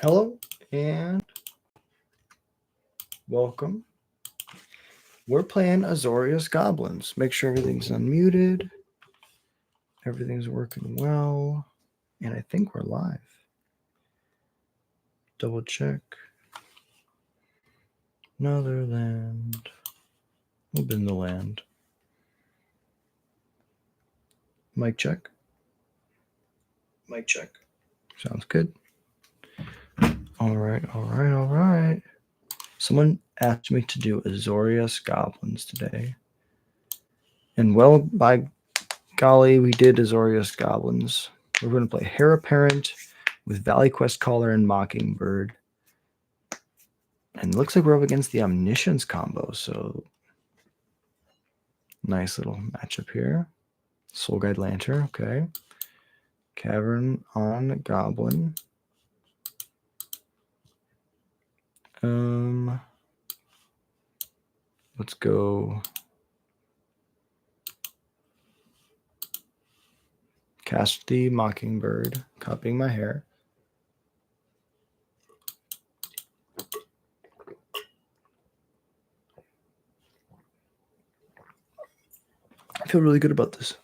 Hello and welcome. We're playing Azorious Goblins. Make sure everything's unmuted. Everything's working well. And I think we're live. Double check. Another land. Open the land. Mic check. Mic check. Sounds good. All right. Someone asked me to do Azorious Goblins today. And well, by golly, we did Azorious Goblins. We're going to play Heir Apparent with Valley Quest Caller and Mockingbird. And it looks like we're up against the Omniscience combo, so nice little matchup here. Soul Guide Lantern, okay. Cavern on Goblin. Let's go cast the Mockingbird, copying my hair. I feel really good about this.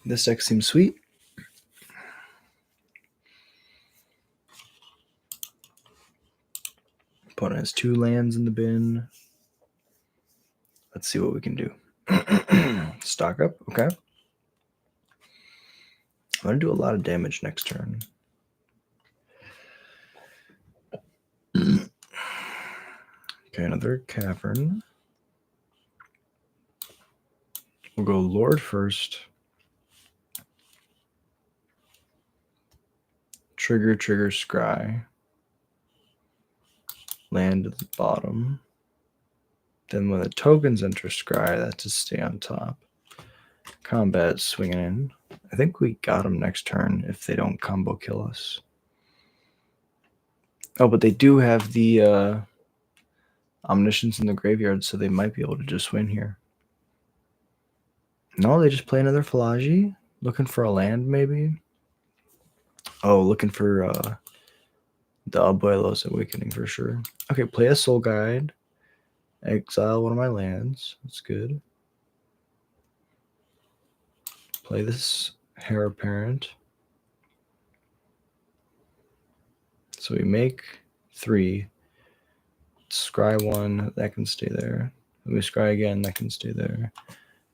This deck seems sweet. Opponent has 2 lands in the bin. Let's see what we can do. Stock up, okay. I'm going to do a lot of damage next turn. Okay, another Cavern. We'll go Lord first. Trigger, Scry. Land at the bottom. Then when the tokens enter Scry, that's to stay on top. Combat swinging in. I think we got them next turn if they don't combo kill us. Oh, but they do have the Omniscience in the graveyard, so they might be able to just win here. No, they just play another Falaji. Looking for a land, maybe? Oh, looking for the Abuelo's Awakening for sure. Okay, play a Soul Guide. Exile one of my lands. That's good. Play this Heir Apparent. So we make 3. Scry 1, that can stay there. We scry again, that can stay there.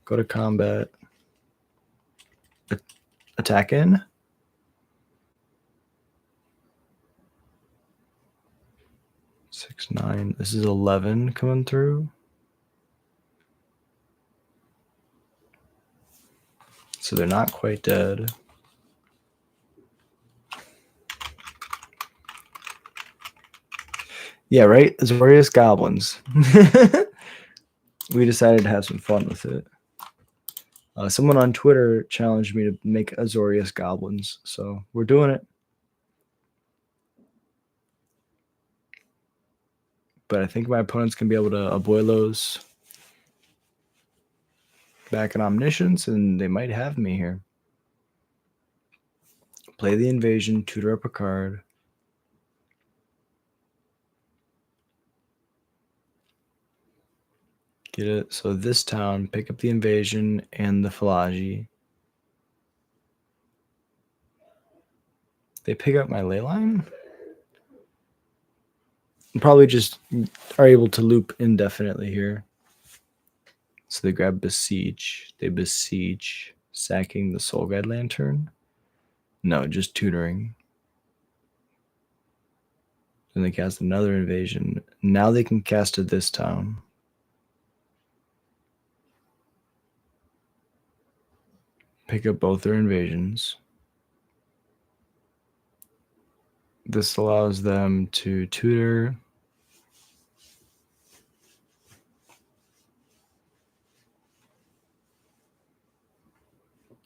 Go to combat. Attack in. Six, 9. This is 11 coming through. So they're not quite dead. Yeah, right? Azorious Goblins. We decided to have some fun with it. Someone on Twitter challenged me to make Azorious Goblins, so we're doing it. But I think my opponent's going to be able to Abuelos back in Omniscience, and they might have me here. Play the Invasion, tutor up a card. Get it? So this town, pick up the Invasion and the Falaji. They pick up my Leyline? Probably just are able to loop indefinitely here. So they grab Besiege. They besiege, sacking the Soul Guide Lantern. No, just tutoring. Then they cast another Invasion. Now they can cast it this town. Pick up both their invasions. This allows them to tutor.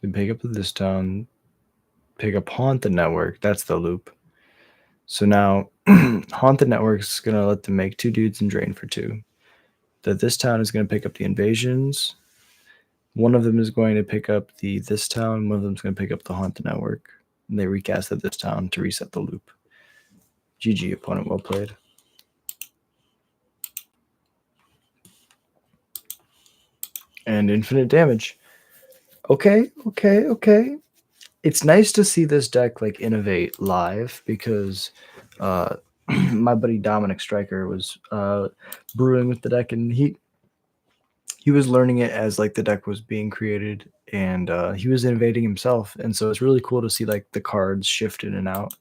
They pick up this town. Pick up Haunt the Network. That's the loop. So now Haunt the Network is going to let them make 2 dudes and drain for 2. That this town is going to pick up the invasions. One of them is going to pick up this town. One of them is going to pick up the Haunt the Network. And they recast at this town to reset the loop. GG, opponent, well played. And infinite damage. Okay. It's nice to see this deck like innovate live because my buddy Dominic Stryker was brewing with the deck, and he was learning it as like the deck was being created, and he was innovating himself, and so it's really cool to see like the cards shift in and out.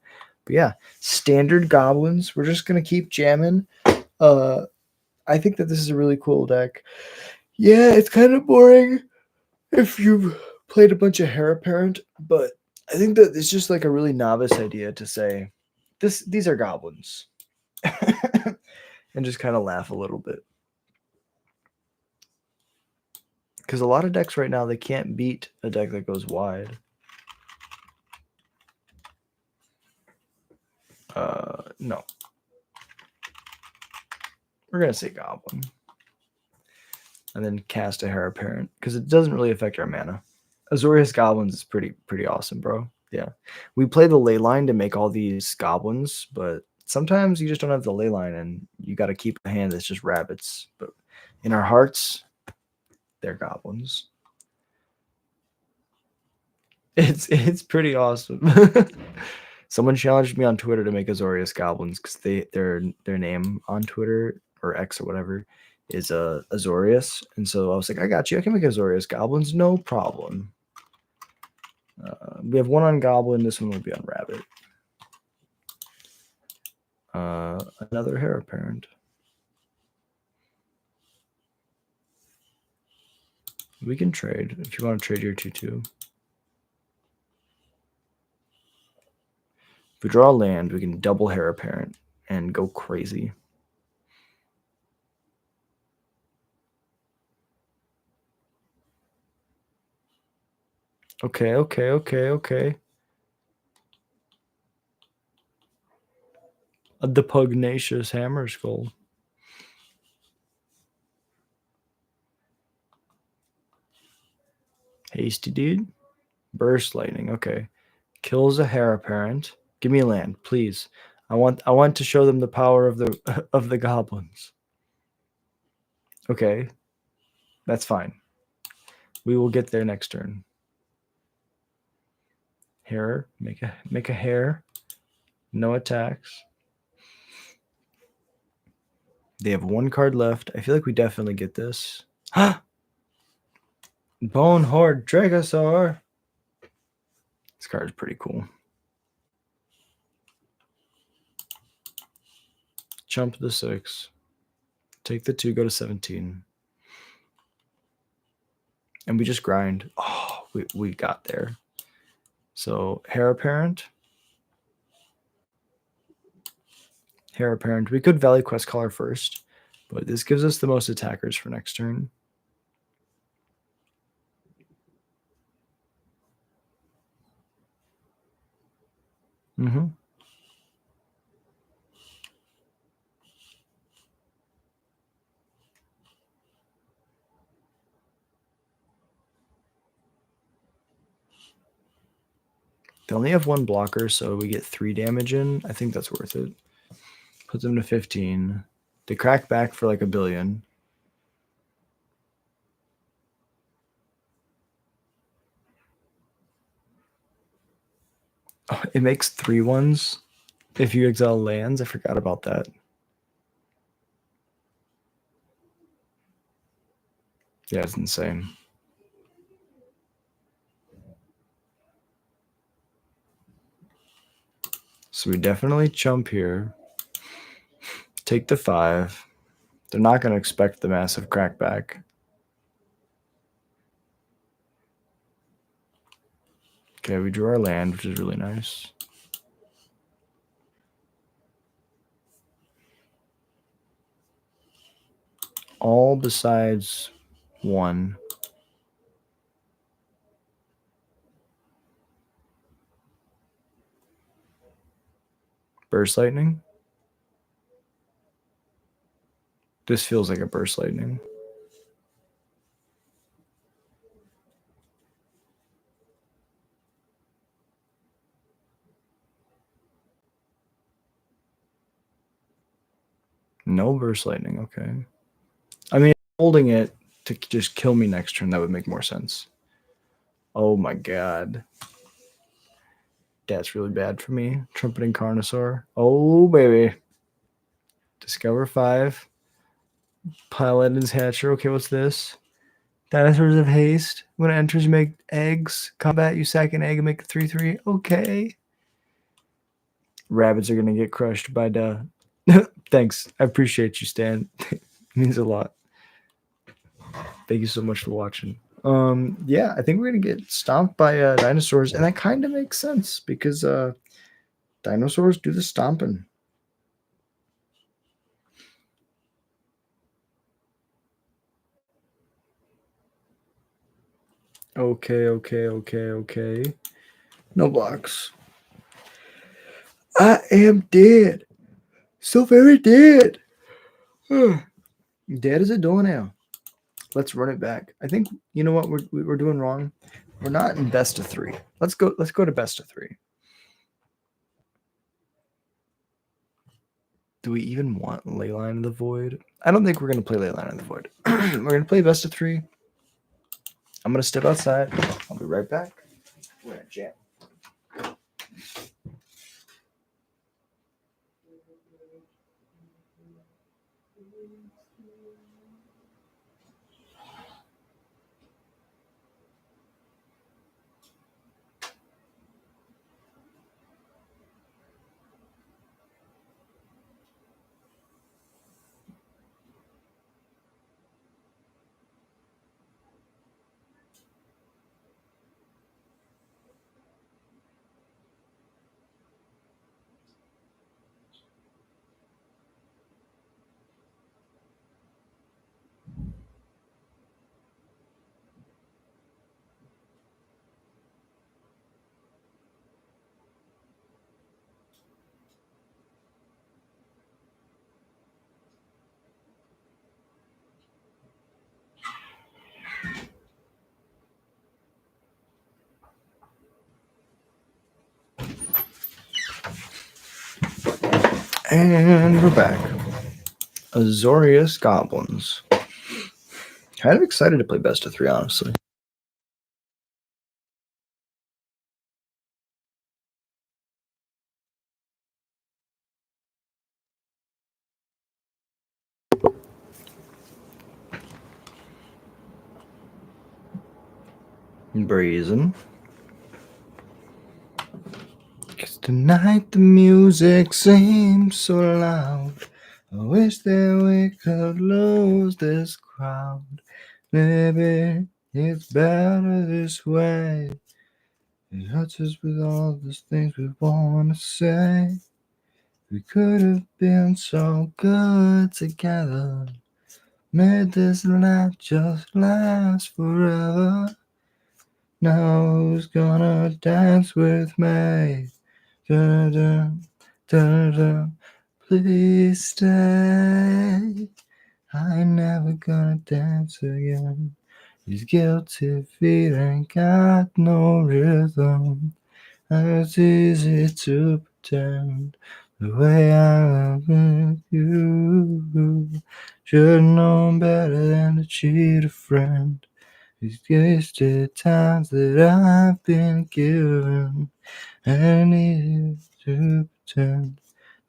But yeah, standard goblins. We're just gonna keep jamming. I think that this is a really cool deck. Yeah, it's kind of boring if you've played a bunch of Heir Apparent, but I think that it's just like a really novice idea to say these are goblins. And just kind of laugh a little bit. Because a lot of decks right now, they can't beat a deck that goes wide. No. We're going to say Goblin. And then cast a Heir Apparent, because it doesn't really affect our mana. Azorious Goblins is pretty awesome, bro. Yeah. We play the ley line to make all these goblins, but sometimes you just don't have the ley line, and you got to keep a hand that's just rabbits. But in our hearts, they're goblins. It's pretty awesome. Someone challenged me on Twitter to make Azorious Goblins because their name on Twitter or X or whatever is Azorious, and so I was like, I got you. I can make Azorious Goblins, no problem. We have one on Goblin. This one will be on Rabbit. Another Heir Apparent. We can trade if you want to trade your 2/2. If we draw a land, we can double Heir Apparent and go crazy. Okay. The pugnacious Hammer Skull. Hasty dude. Burst Lightning. Okay. Kills a Heir Apparent. Give me a land, please. I want to show them the power of the of the goblins. Okay. That's fine. We will get there next turn. Hair. Make a hair. No attacks. They have one card left. I feel like we definitely get this. Bone Horde Dragosaur. This card is pretty cool. Jump the 6. Take the 2, go to 17. And we just grind. Oh, we got there. So Heir Apparent. Heir Apparent. We could Valley Quest Caller first, but this gives us the most attackers for next turn. Mm-hmm. They only have one blocker, so we get 3 damage in. I think that's worth it. Put them to 15. They crack back for like a billion. Oh, it makes 3 ones if you exile lands. I forgot about that. Yeah, it's insane. So we definitely chump here. Take the 5. They're not going to expect the massive crackback. Okay, we drew our land, which is really nice. All besides 1. Burst Lightning. This feels like a Burst Lightning. No burst lightning. Okay. I mean, holding it to just kill me next turn, that would make more sense. Oh my god. That's really bad for me. Trumpeting Carnosaur. Oh, baby. Discover 5. Paladin's Hatcher. Okay, what's this? Dinosaurs of Haste. When it enters, you make eggs. Combat, you sack an egg and make a 3/3. Okay. Rabbits are going to get crushed by the... Thanks. I appreciate you, Stan. It means a lot. Thank you so much for watching. Yeah, I think we're going to get stomped by dinosaurs, and that kind of makes sense because dinosaurs do the stomping. Okay. No blocks. I am dead. So very dead. Dead as a doornail. Let's run it back. I think, you know what we're doing wrong? We're not in best of 3. Let's go to best of 3. Do we even want Leyline of the Void? I don't think we're going to play Leyline of the Void. We're going to play best of 3. I'm going to step outside. I'll be right back. We're going to jam. And we're back. Azorious Goblins. Kind of excited to play best of 3, honestly. Brazen. Cause tonight the music seems so loud. I wish that we could lose this crowd. Maybe it's better this way. It hurts us with all those things we want to say. We could have been so good together. Made this life just last forever. Now who's gonna dance with me? Da-da, da-da, please stay. I ain't never gonna dance again. These guilty feet ain't got no rhythm. It's easy to pretend the way I love with you. Should've known better than to cheat a friend. These wasted times that I've been given. I need to pretend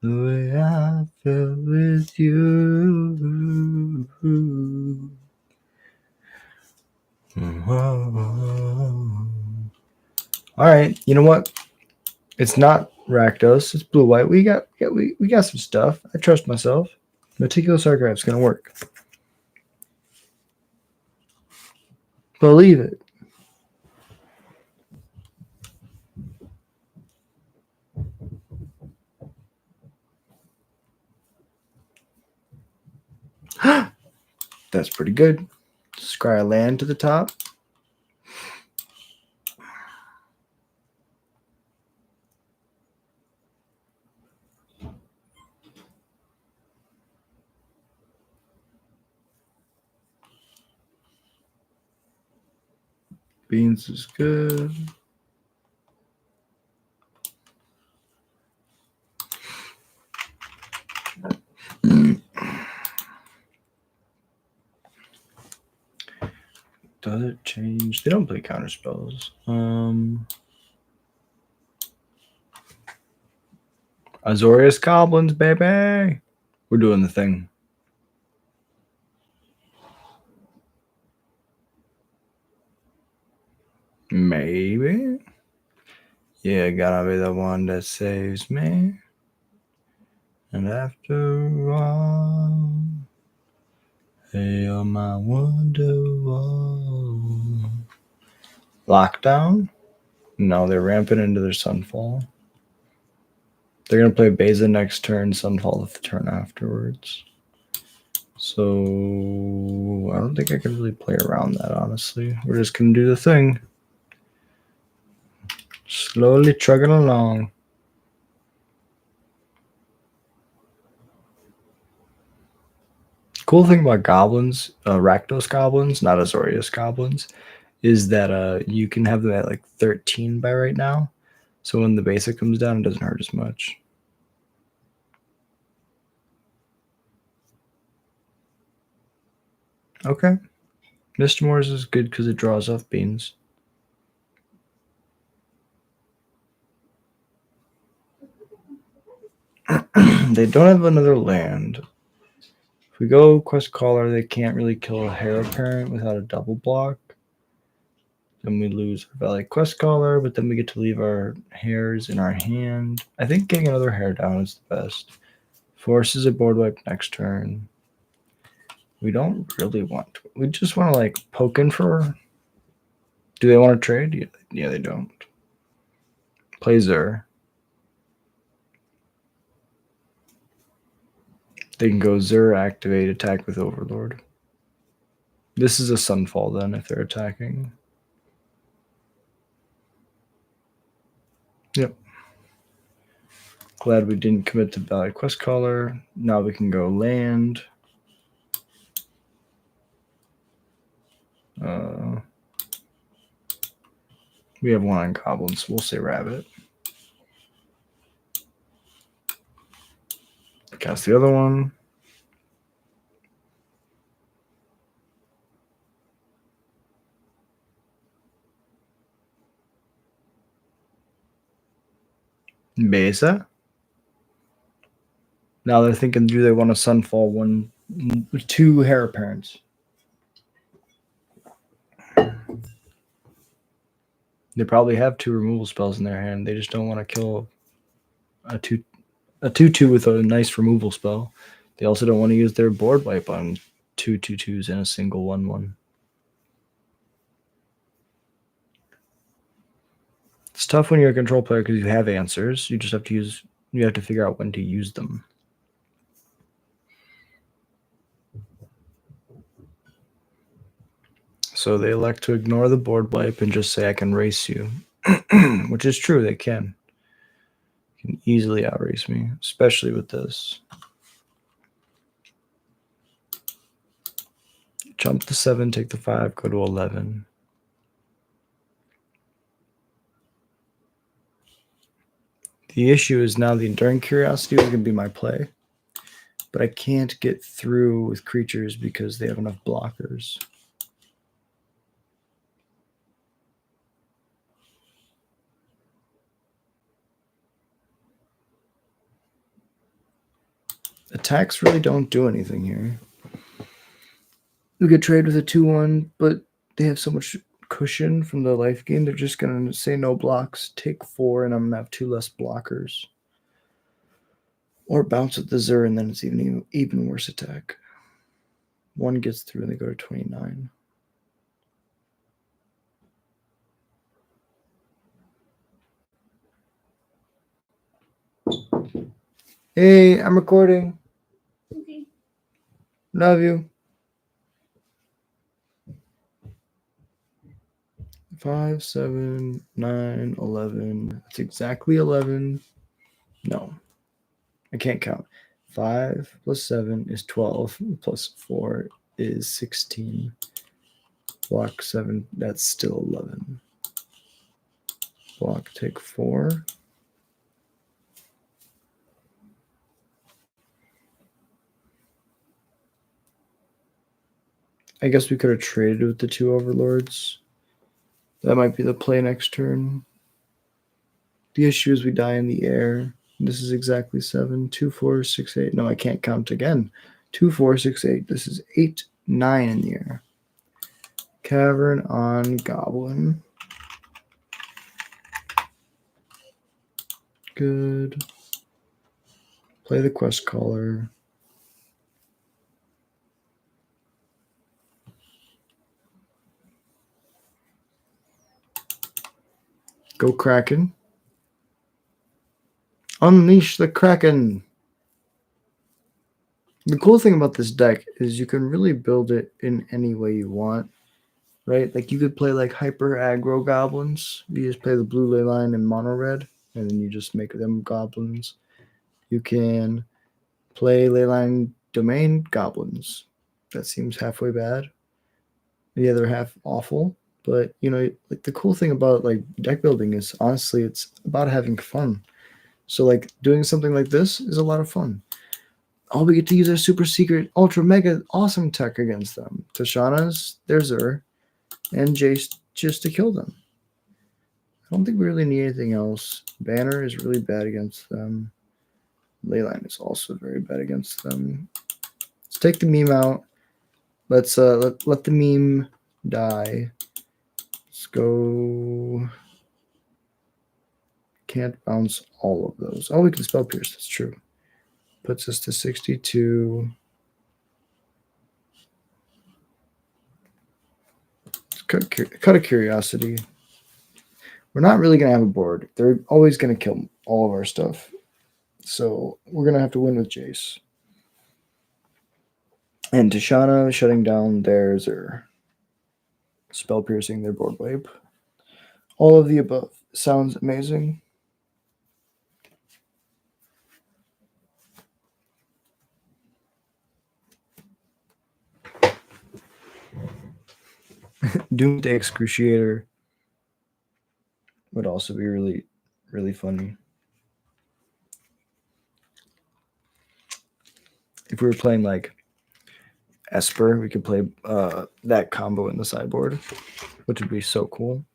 the way I felt with you. All right, you know what? It's not Rakdos. It's blue white. We got some stuff. I trust myself. Meticulous Archive's gonna work. Believe it. That's pretty good. Scry land to the top. Beans is good. Does it change? They don't play counter spells. Azorious Goblins, baby. We're doing the thing. Maybe. Yeah, gotta be the one that saves me. And after all, hail my wonderwall. Lockdown? No, they're ramping into their Sunfall. They're going to play Beza next turn, Sunfall the turn afterwards. So I don't think I can really play around that, honestly. We're just going to do the thing. Slowly trugging along. Cool thing about goblins, Rakdos goblins, not Azorious goblins, is that you can have them at like 13 by right now. So when the basic comes down, it doesn't hurt as much. Okay. Mr. Moore's is good because it draws off beans. They don't have another land. If we go Quest Caller, they can't really kill a Heir Apparent without a double block. Then we lose our Valley Quest Caller, but then we get to leave our hairs in our hand. I think getting another hair down is the best. Forces a board wipe next turn. We don't really want to. We just want to like poke in for. Do they want to trade? Yeah, they don't. Play Zur. They can go Zur, activate, attack with Overlord. This is a Sunfall then if they're attacking. Yep. Glad we didn't commit to Valley Quest Caller. Now we can go land. We have one on Goblins. We'll say Rabbit. Cast the other one. Beza. Now they're thinking, do they want a Sunfall 2 Heir Apparents? They probably have 2 removal spells in their hand. They just don't want to kill a 2/2 with a nice removal spell. They also don't want to use their board wipe on 2 2/2s and a single 1/1. It's tough when you're a control player because you have answers. You just have to figure out when to use them. So they elect to ignore the board wipe and just say, I can race you. Which is true, they can. You can easily outrace me, especially with this. Jump to 7, take the 5, go to 11. The issue is now the Enduring Curiosity is going to be my play. But I can't get through with creatures because they have enough blockers. Attacks really don't do anything here. We could trade with a 2/1, but they have so much cushion from the life gain. They're just going to say no blocks, take 4, and I'm going to have 2 less blockers. Or bounce with the Zur, and then it's even worse attack. 1 gets through, and they go to 29. Hey, I'm recording. Okay. Love you. 5, 7, 9, 11. That's exactly 11. No, I can't count. 5 plus 7 is 12. Plus 4 is 16. Block 7, that's still 11. Block, take 4. I guess we could have traded with the 2 overlords. That might be the play next turn. The issue is we die in the air. This is exactly 7. 2, 4, 6, 8. No, I can't count again. 2, 4, 6, 8. This is 8, 9 in the air. Cavern on Goblin. Good. Play the quest caller. Go Kraken. Unleash the Kraken. The cool thing about this deck is you can really build it in any way you want, right? Like you could play like hyper aggro goblins. You just play the blue ley line and mono red, and then you just make them goblins. You can play leyline domain goblins. That seems halfway bad. The other half awful. But you know, like the cool thing about like deck building is honestly it's about having fun. So like doing something like this is a lot of fun. All we get to use our super secret, ultra mega awesome tech against them. Tashana's, there's her, and Jace just to kill them. I don't think we really need anything else. Banner is really bad against them. Leyline is also very bad against them. Let's take the meme out. Let's let the meme die. Let's go. Can't bounce all of those. Oh, we can spell pierce. That's true. Puts us to 62. Cut a curiosity. We're not really going to have a board. They're always going to kill all of our stuff. So we're going to have to win with Jace. And Tashana shutting down theirs or spell piercing their board wipe. All of the above. Sounds amazing. Doomsday Excruciator would also be really, really funny. If we were playing like Esper, we could play that combo in the sideboard, which would be so cool.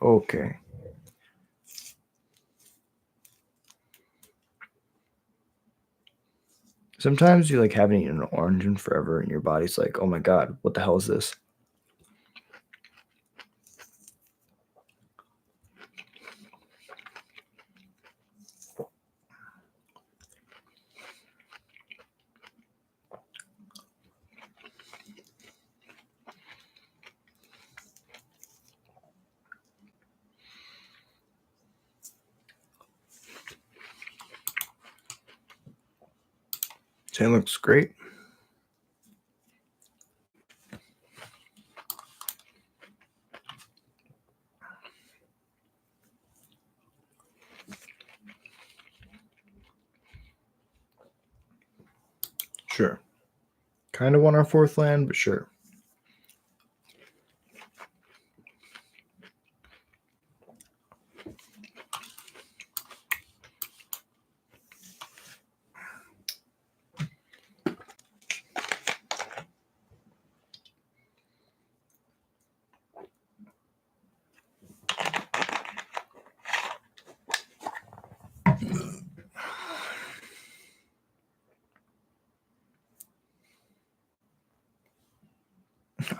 Okay. Sometimes you like haven't eaten an orange in forever and your body's like, oh my God, what the hell is this? It looks great. Sure. Kind of want our 4th land, but sure.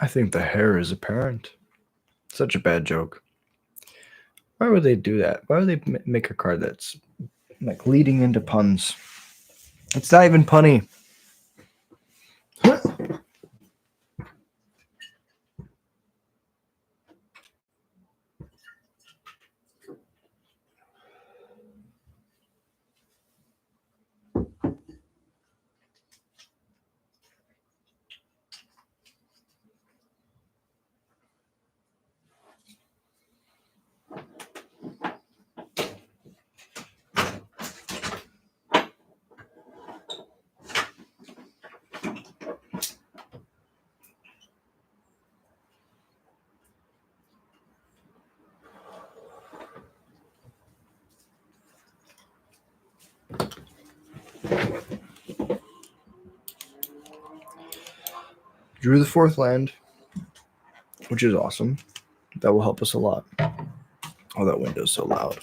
I think the hair is apparent. Such a bad joke. Why would they do that? Why would they make a card that's like leading into puns? It's not even punny. Drew the 4th land, which is awesome. That will help us a lot. Oh, that window's so loud.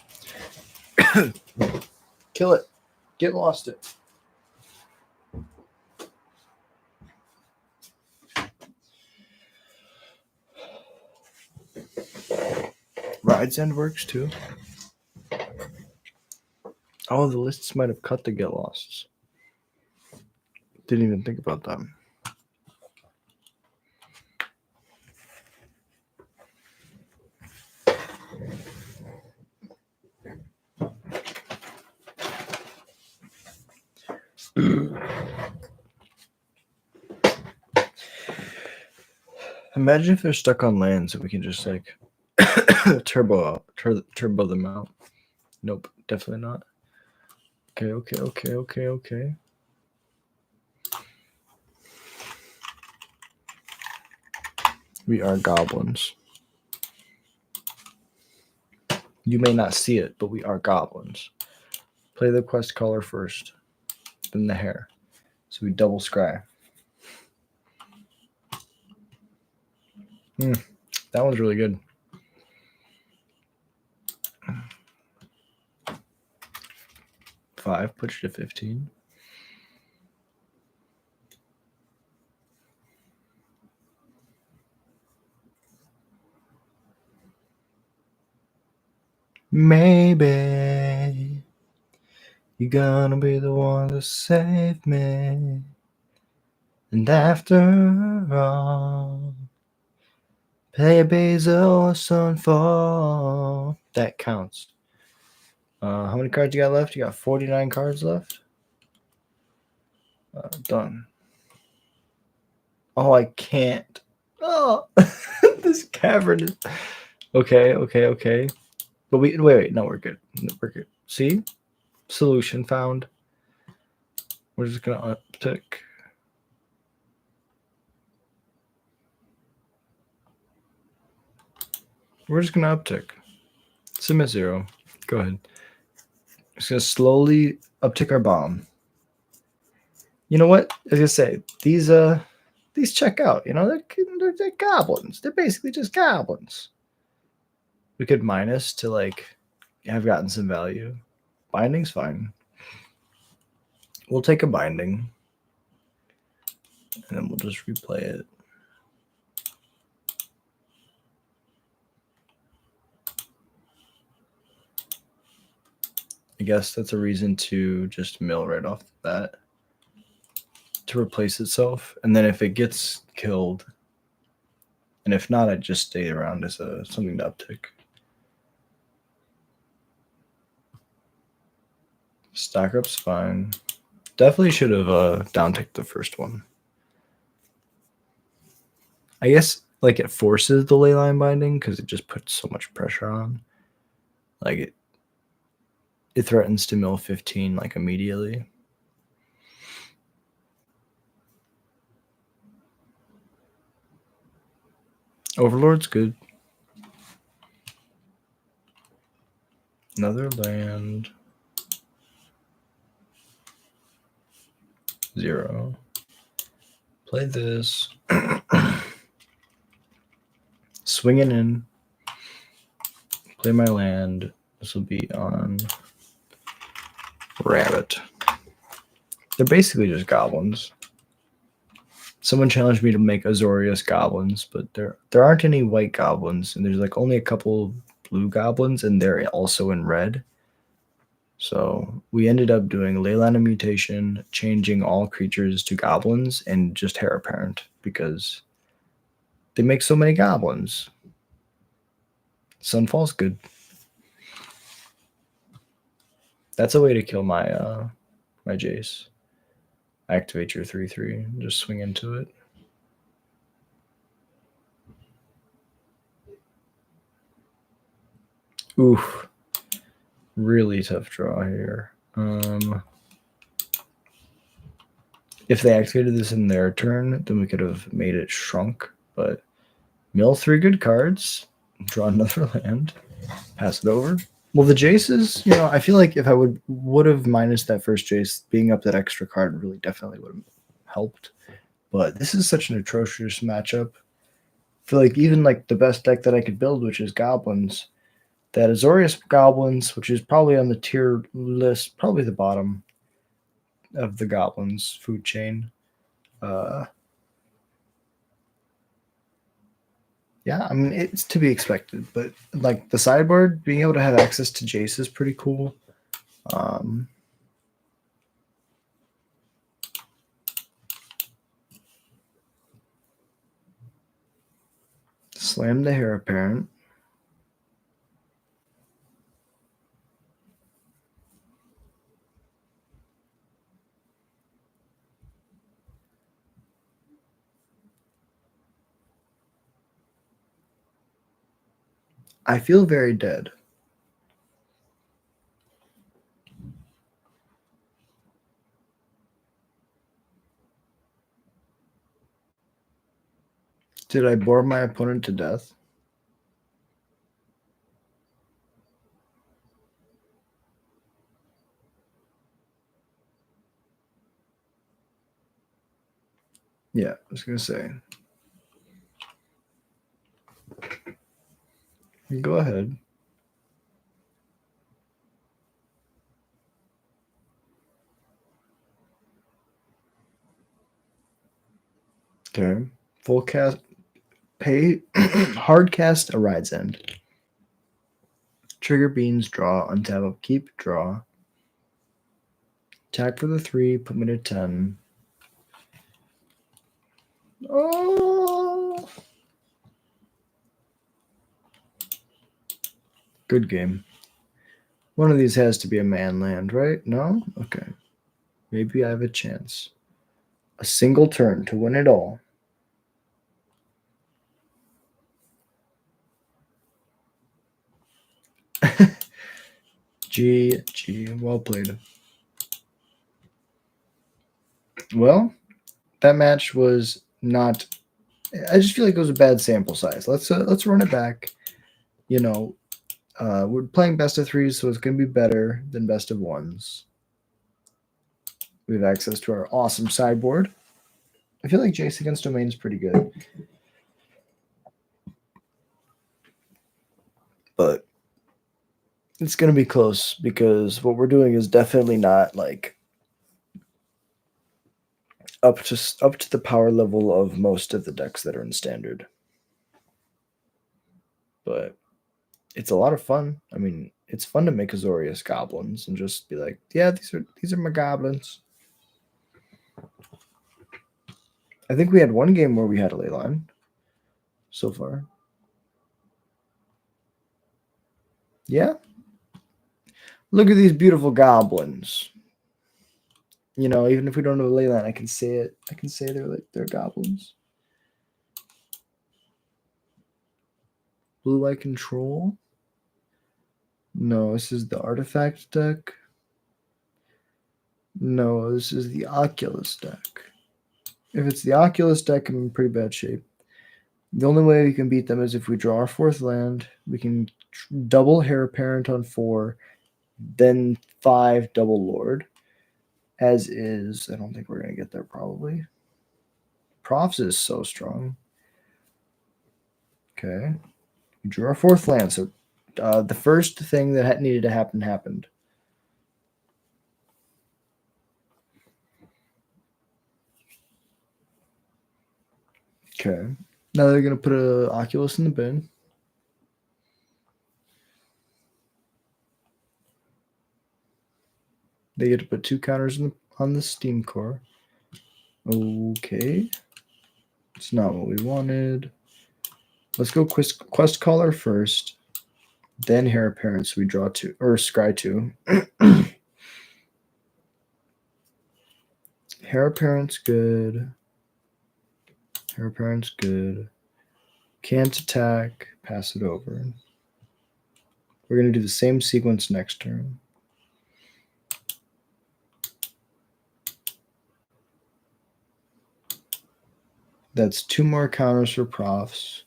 Kill it. Get lost it. Ride's End works too. Oh, the lists might have cut the get losts. Didn't even think about that. Imagine if they're stuck on lands and we can just like turbo them out. Nope, definitely not. Okay. We are goblins. You may not see it, but we are goblins. Play the quest caller first, then the hare. So we double scry. That one's really good. Five, push you to 15. Maybe you're gonna be the one to save me. And after all, baby's a sunfall. That counts. How many cards you got left? You got 49 cards left? Done. Oh, I can't. Oh, this cavern is... Okay. But wait. No, we're good. See? Solution found. We're just going to uptick. We're just going to uptick. Submit 0. Go ahead. Just going to slowly uptick our bomb. You know what? I was going to say, these check out. You know, they're goblins. They're basically just goblins. We could minus to, like, have gotten some value. Binding's fine. We'll take a binding. And then we'll just replay it. I guess that's a reason to just mill right off the bat to replace itself. And then if it gets killed, and if not, I'd just stay around as something to uptick. Stack up's fine. Definitely should have downticked the first one. I guess like it forces the leyline binding because it just puts so much pressure on. Like it threatens to mill 15 like immediately. Overlord's good. Another land. 0. Play this. Swinging in. Play my land. This will be on Rabbit. They're basically just goblins. Someone challenged me to make Azorious goblins, but there aren't any white goblins, and there's like only a couple blue goblins, and they're also in red. So we ended up doing Leyline of Mutation, changing all creatures to goblins, and just Heir Apparent because they make so many goblins. Sunfall's good. That's a way to kill my my Jace. Activate your 3/3 and just swing into it. Oof. Really tough draw here. If they activated this in their turn, then we could have made it shrunk. But mill 3 good cards, draw another land, pass it over. Well, the Jaces, you know, I feel like if I would have minus that first Jace, being up that extra card really definitely would have helped. But this is such an atrocious matchup. I feel like even like the best deck that I could build, which is Goblins, that Azorious Goblins, which is probably on the tier list, probably the bottom of the Goblins food chain. Yeah, I mean, it's to be expected, but like the sideboard, being able to have access to Jace is pretty cool. Slam the Heir Apparent. I feel very dead. Did I bore my opponent to death? Yeah, I was going to say. Go ahead. Okay. Full cast. Pay. Hard cast a Ride's End. Trigger Beans, draw. Untap upkeep, draw. Attack for the 3, put me to 10. Oh! Good game. One of these has to be a man land, right? No? Okay. Maybe I have a chance. A single turn to win it all. G. Well played. Well, that match was not. I just feel like it was a bad sample size. Let's run it back. You know, we're playing best of 3s, so it's going to be better than best of 1s. We have access to our awesome sideboard. I feel like Jace against Domain is pretty good. But it's going to be close because what we're doing is definitely not like up to the power level of most of the decks that are in Standard. But it's a lot of fun. I mean, it's fun to make Azorious Goblins and just be like, yeah, these are my Goblins. I think we had one game where we had a Leyline so far. Yeah. Look at these beautiful Goblins. You know, even if we don't know the Leyline, I can say it. I can say they're Goblins. Blue Eye Control. No, this is the Artifact deck. No, this is the Oculus deck. If it's the Oculus deck, I'm in pretty bad shape. The only way we can beat them is if we draw our 4th land. We can double Heir Apparent on 4, then 5 double Lord. As is, I don't think we're going to get there probably. Profs is so strong. Okay. We drew our 4th land, so the first thing that needed to happen happened. Okay. Now they're going to put an Oculus in the bin. They get to put 2 counters on the Steam Core. Okay. It's not what we wanted. Let's go Quest Caller first. Then Heir Apparent, so we draw 2. Or scry 2. Heir Apparent's good. Heir Apparent's good. Can't attack. Pass it over. We're going to do the same sequence next turn. That's 2 more counters for profs.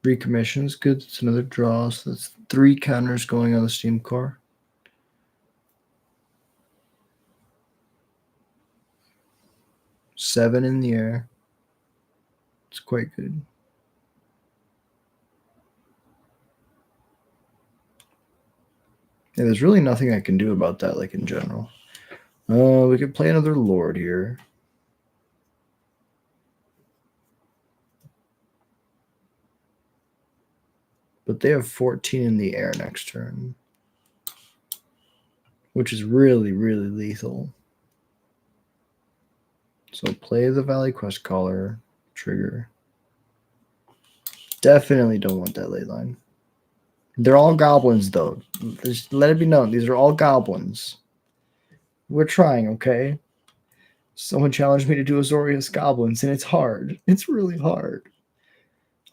Recommissions, good. It's another draw. So that's 3 counters going on the Steam core. Seven in the air. It's quite good. Yeah, there's really nothing I can do about that, like in general. We could play another Lord here. But they have 14 in the air next turn, which is really, really lethal. So play the Valley Quest Caller, trigger. Definitely don't want that ley line. They're all goblins, though. Just let it be known, these are all goblins. We're trying, okay? Someone challenged me to do Azorious Goblins, and it's hard. It's really hard.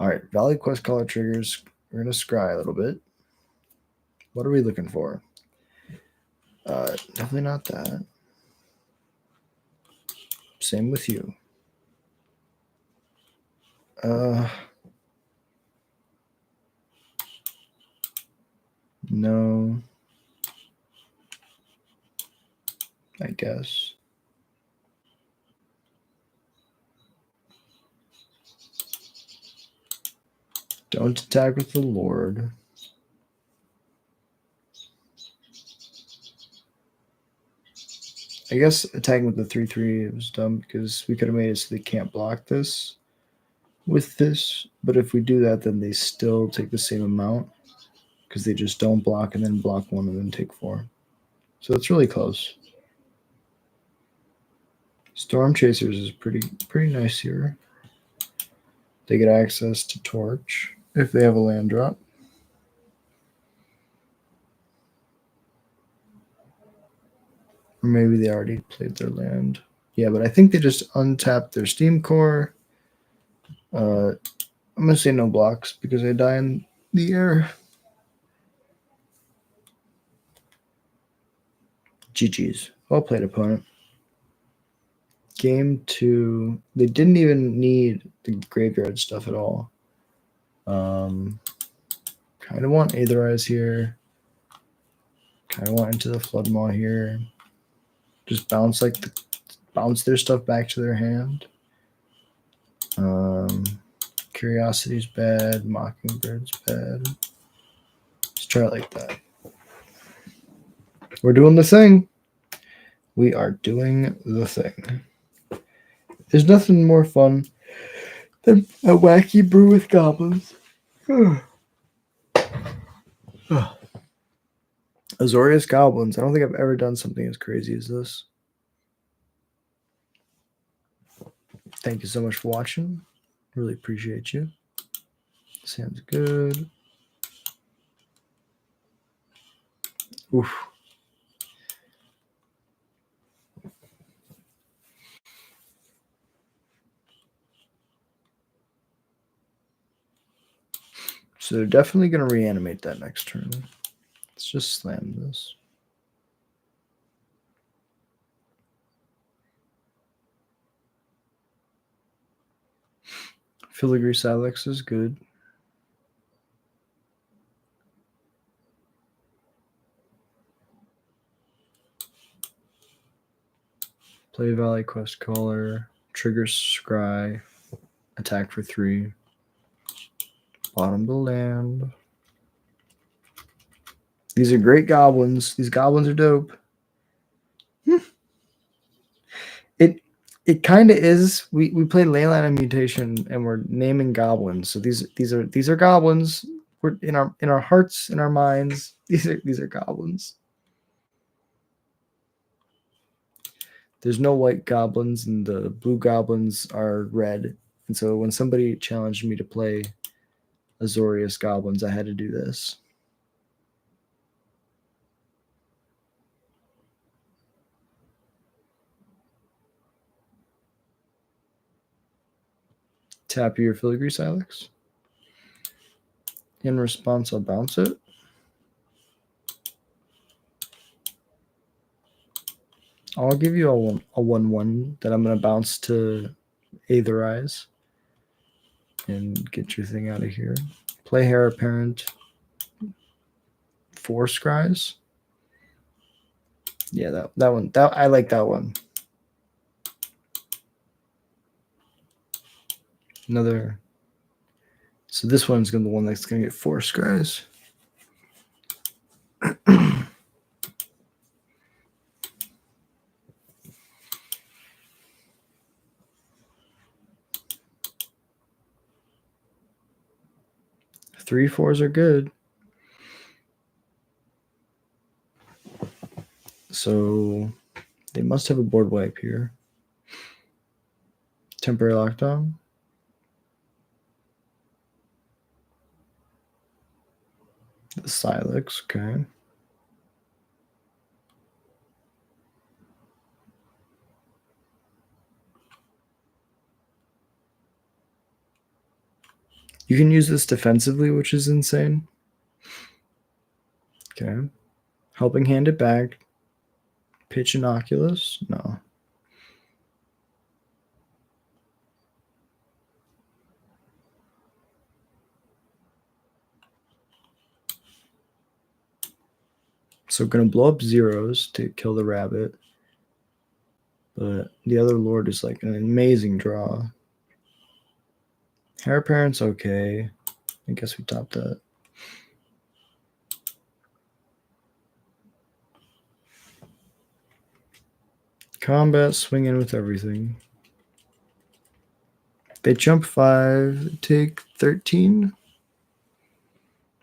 All right, Valley Quest Caller triggers. We're going to scry a little bit. What are we looking for? Definitely not that. Same with you. No. I guess. Don't attack with the Lord. I guess attacking with the 3/3 was dumb because we could have made it so they can't block this with this. But if we do that, then they still take the same amount because they just don't block and then block 1 and then take 4. So it's really close. Storm Chasers is pretty nice here. They get access to Torch if they have a land drop. Or maybe they already played their land. Yeah, but I think they just untapped their Steam Core. I'm going to say no blocks because I die in the air. GG's. Well played, opponent. Game 2. They didn't even need the graveyard stuff at all. Kind of want Azorious here. Kind of want Into the Flood Maw here. Just bounce their stuff back to their hand. Curiosity's bad. Mockingbird's bad. Let's try it like that. We're doing the thing. We are doing the thing. There's nothing more fun than a wacky brew with goblins. Azorious Goblins. I don't think I've ever done something as crazy as this. Thank you so much for watching. Really appreciate you. Sounds good. Oof. So they're definitely going to reanimate that next turn. Let's just slam this. Filigree Silex is good. Play Valley Quest Caller. Trigger Scry. Attack for 3. Bottom the land. These are great goblins. These goblins are dope. It kind of is. We play Leyline and Mutation, and we're naming goblins. So these are goblins. We're in our hearts, in our minds. These are goblins. There's no white goblins, and the blue goblins are red. And so when somebody challenged me to play Azorious Goblins, I had to do this. Tap your Filigree Silex. In response, I'll bounce it. I'll give you a 1/1 that I'm going to bounce to Azorious. and get your thing out of here. Play Heir Apparent. 4 scries. Yeah, that one. I like that one. Another. So this one's gonna be the one that's gonna get 4 scries. 3 4s are good. So they must have a board wipe here. Temporary lockdown. The Silex, okay. You can use this defensively, which is insane. Okay. Helping Hand it back. Pitch Inoculus? No. So we're going to blow up zeros to kill the rabbit. But the other lord is like an amazing draw. Heir Apparent's okay. I guess we top that. Combat, swing in with everything. They jump 5, take 13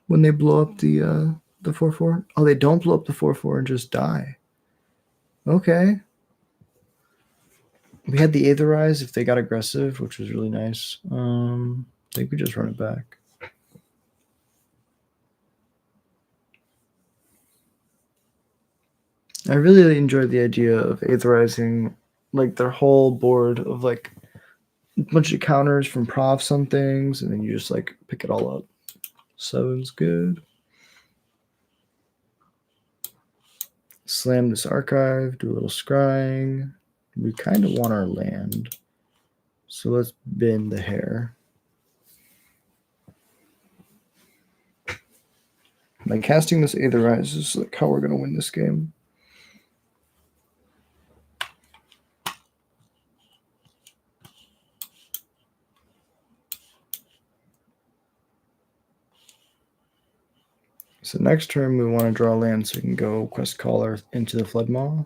when they blow up the 4/4. Oh, they don't blow up the 4/4 and just die. Okay. We had the Azorious if they got aggressive, which was really nice. I think we just run it back. I really enjoyed the idea of Aetherizing like their whole board of like a bunch of counters from profs on things, and then you just like pick it all up. 7's good. Slam this archive, do a little scrying. We kind of want our land. So let's bin the hair. Like casting this Azorious is like how we're gonna win this game. So next turn we want to draw land so we can go Quest Caller into the Flood Maw.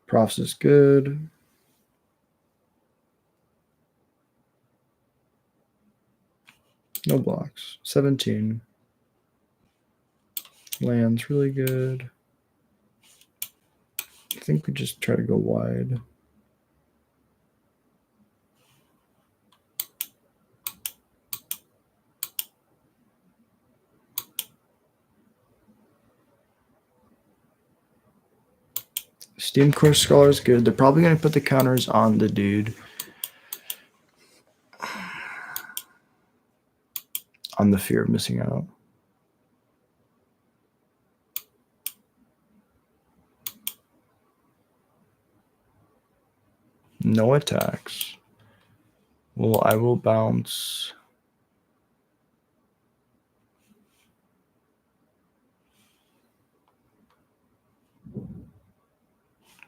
Profs is good. No blocks. 17. Land's really good. I think we just try to go wide. Steam Core Scholar is good. They're probably going to put the counters on the dude. On the fear of missing out. No attacks. Well, I will bounce.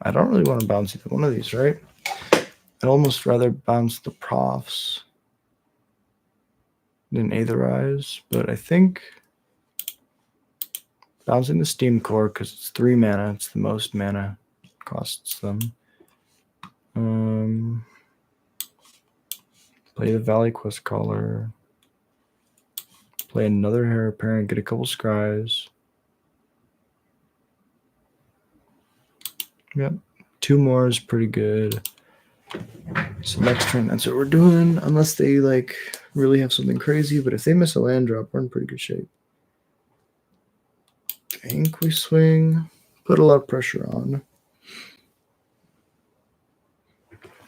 I don't really want to bounce either one of these, right? I'd almost rather bounce the profs than Azorious, but I think bouncing the Steam Core because it's 3 mana. It's the most mana costs them. Play the Valley Quest Caller. Play another Heir Apparent. Get a couple scries. Yep. 2 more is pretty good. So next turn, that's what we're doing. Unless they like really have something crazy, but if they miss a land drop, we're in pretty good shape. I think we swing. Put a lot of pressure on.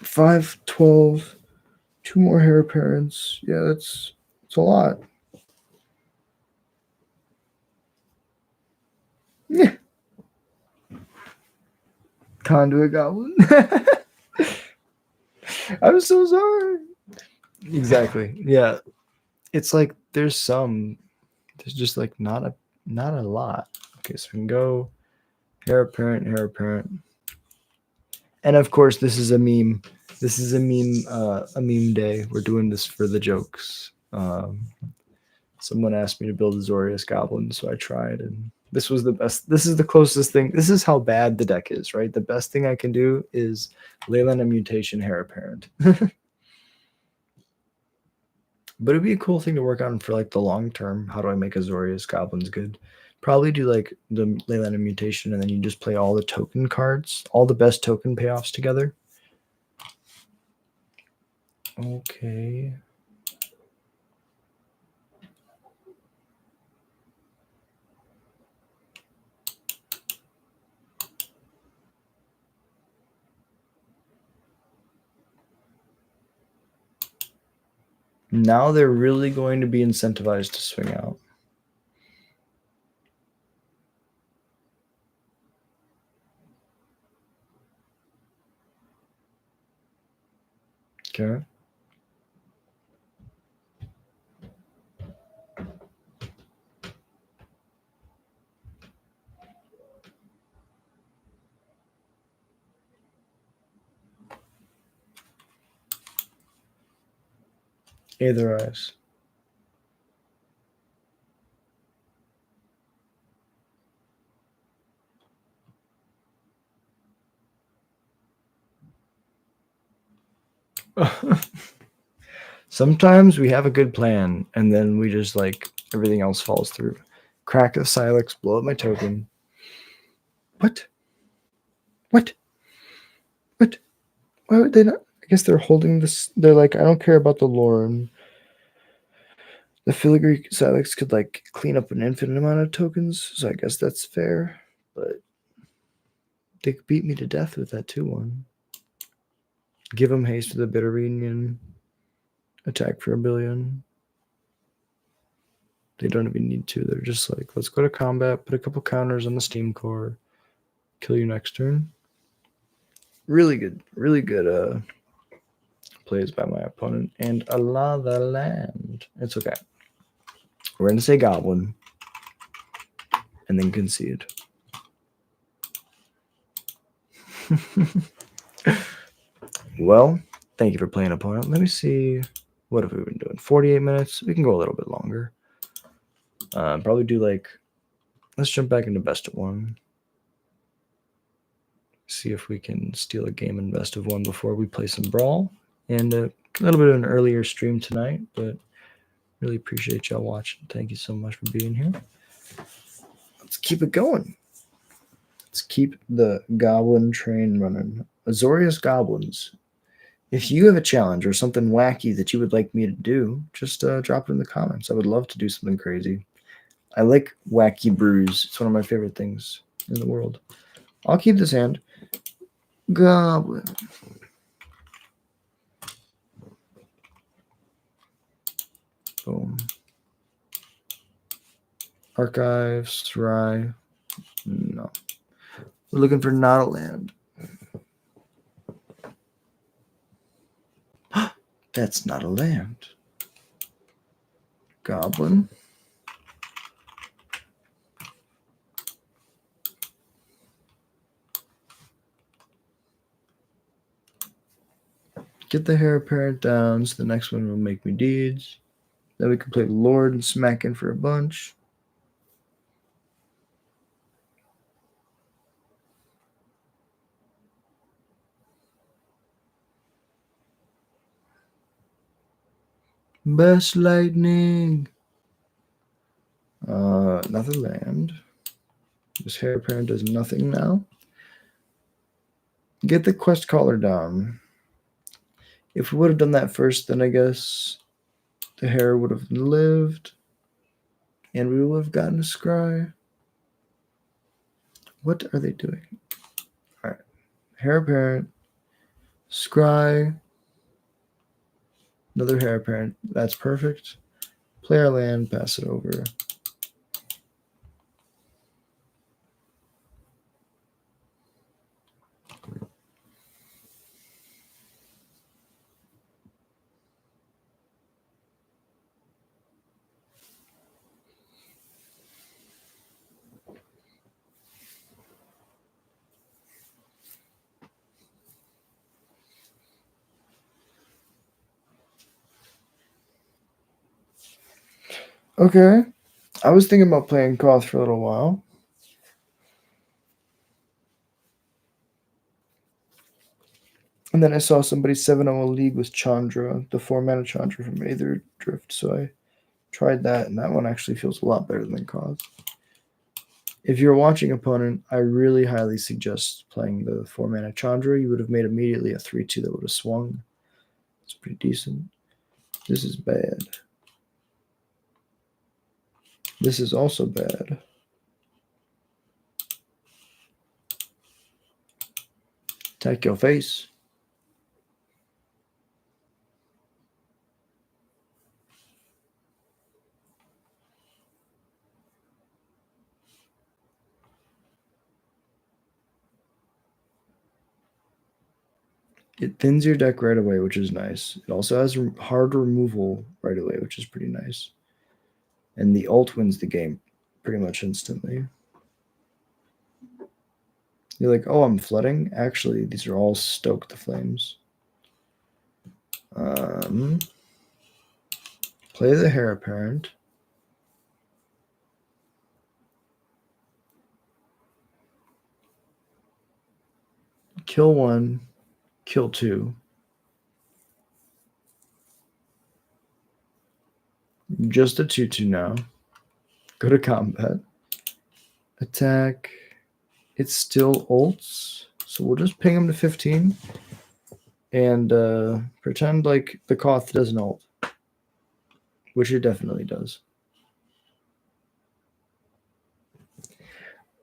5, 12. 2 more Heir Apparents. Yeah, that's a lot. Yeah. Conduit Goblin. I'm so sorry. Exactly. Yeah. It's like there's just like not a lot. Okay, so we can go heir apparent. And of course this is a meme. This is a meme day. We're doing this for the jokes. Someone asked me to build Azorious Goblins, so I tried, and this was the best. This is the closest thing. This is how bad the deck is, right? The best thing I can do is Leyland a mutation, heir apparent. But it'd be a cool thing to work on for like the long term. How do I make Azorious Goblins good? Probably do like the Leyland and mutation, and then you just play all the token cards, all the best token payoffs together. Okay. Now they're really going to be incentivized to swing out. Okay. Azorious. Sometimes we have a good plan, and then we just like everything else falls through. Crack the Silex, blow up my token. What? What? What? Why would they not? I guess they're holding this. They're like, I don't care about the lore. And the filigree Silex could like clean up an infinite amount of tokens, so I guess that's fair. But they could beat me to death with that 2-1. Give them haste to the Bitter Reunion. Attack for 1,000,000,000. They don't even need to. They're just like, let's go to combat, put a couple counters on the Steam Core, kill you next turn. Really good plays by my opponent. And a lava land. It's okay. We're going to say Goblin and then concede. Well, thank you for playing, opponent. Let me see. What have we been doing? 48 minutes. We can go a little bit longer. Probably do like, let's jump back into best of one. See if we can steal a game in best of one before we play some Brawl. And a little bit of an earlier stream tonight, but really appreciate y'all watching. Thank you so much for being here. Let's keep it going. Let's keep the Goblin train running. Azorious Goblins. If you have a challenge or something wacky that you would like me to do, just drop it in the comments. I would love to do something crazy. I like wacky brews. It's one of my favorite things in the world. I'll keep this hand. Goblin. Boom. Archives, Rye. No. We're looking for not a land. That's not a land. Goblin. Get the heir apparent down, so the next one will make me deeds. Then we can play Lord and smack in for a bunch. Best lightning. Another land. This heir apparent does nothing now. Get the quest caller down. If we would have done that first, then I guess the hair would have lived. And we would have gotten a scry. What are they doing? Alright. Hair apparent. Scry. Another hair apparent. That's perfect. Play our land, pass it over. Okay. I was thinking about playing Koth for a little while. And then I saw somebody 7-0 league with Chandra, the 4-mana Chandra from Aether Drift. So I tried that, and that one actually feels a lot better than Koth. If you're watching opponent, I really highly suggest playing the 4-mana Chandra. You would have made immediately a 3-2 that would have swung. It's pretty decent. This is bad. This is also bad. Attack your face. It thins your deck right away, which is nice. It also has hard removal right away, which is pretty nice. And the ult wins the game pretty much instantly. You're like, oh, I'm flooding? Actually, these are all Stoke the Flames. Play the Heir Apparent. Kill one, kill two. Just a 2-2 now. Go to combat. Attack. It's still ults, so we'll just ping him to 15 and pretend like the Koth doesn't ult, which it definitely does.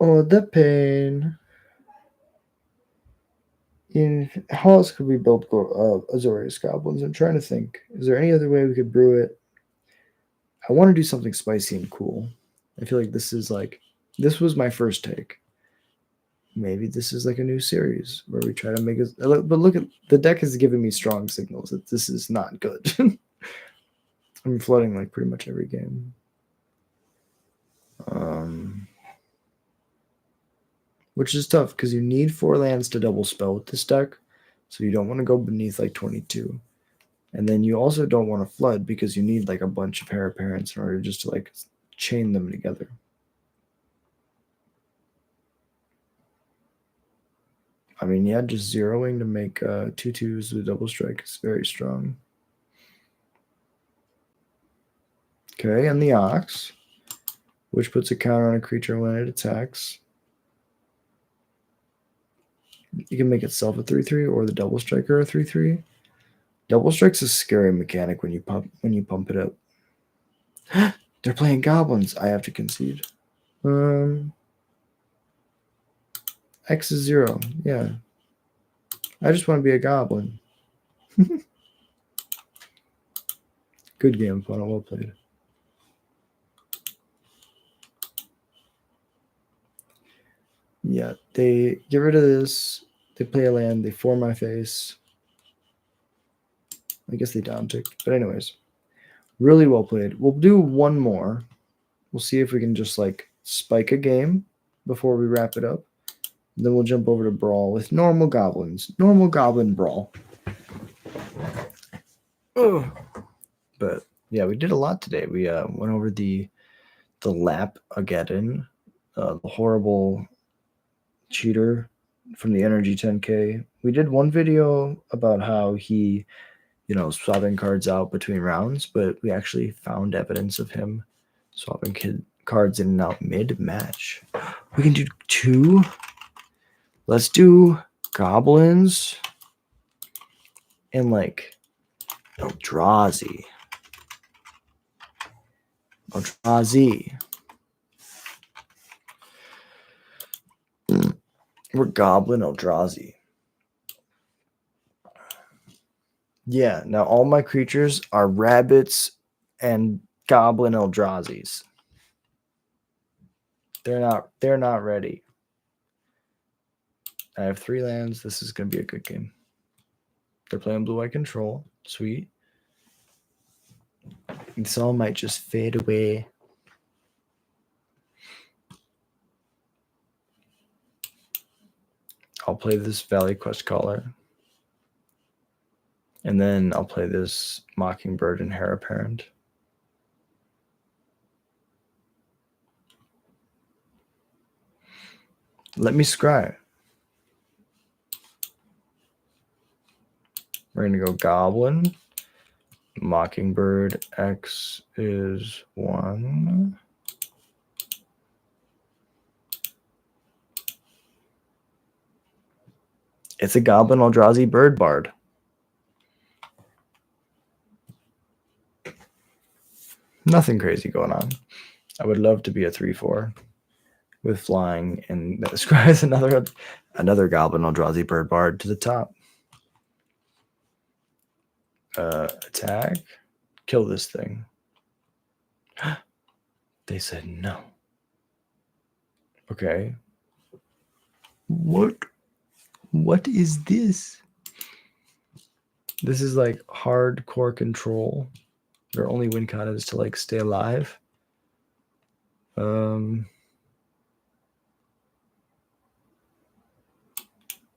Oh, the pain. How else could we build Azorious Goblins? I'm trying to think. Is there any other way we could brew it? I want to do something spicy and cool. I feel like this was my first take. Maybe this is like a new series where we try to make it. But look at the deck is giving me strong signals that this is not good. I'm flooding like pretty much every game. Which is tough because you need 4 lands to double spell with this deck, so you don't want to go beneath like 22. And then you also don't want to flood because you need like a bunch of Heir Apparents in order just to like chain them together. I mean, yeah, just zeroing to make 2/2s with double strike is very strong. Okay, and the Ox, which puts a counter on a creature when it attacks. You can make itself a 3/3 or the double striker a 3/3. Double strike's a scary mechanic when you pump it up. They're playing goblins. I have to concede. X is 0. Yeah. I just want to be a goblin. Good game, opponent. Well played. Yeah, they get rid of this. They play a land. They form my face. I guess they down ticked. But anyways, really well played. We'll do one more. We'll see if we can just like spike a game before we wrap it up. And then we'll jump over to Brawl with normal goblins. Normal goblin Brawl. Ugh. But yeah, we did a lot today. We went over the Lap-Ageddon, the horrible cheater from the Energy 10K. We did one video about how he, swapping cards out between rounds, but we actually found evidence of him swapping cards in and out mid-match. We can do 2. Let's do goblins and like Eldrazi. We're Goblin Eldrazi. Yeah, now all my creatures are rabbits and Goblin Eldrazi's. They're not ready. I have 3 lands. This is gonna be a good game. They're playing blue-white control. Sweet. This all might just fade away. I'll play this Valley Quest Caller. And then I'll play this Mockingbird and Heir Apparent. Let me scry. We're going to go Goblin. Mockingbird X is 1. It's a Goblin Eldrazi Bird Bard. Nothing crazy going on. I would love to be a 3/4 with flying, and that describes another Goblin Eldrazi Bird Bard to the top. Attack. Kill this thing. They said no. Okay. What is this? This is like hardcore control. Their only win con is to like stay alive.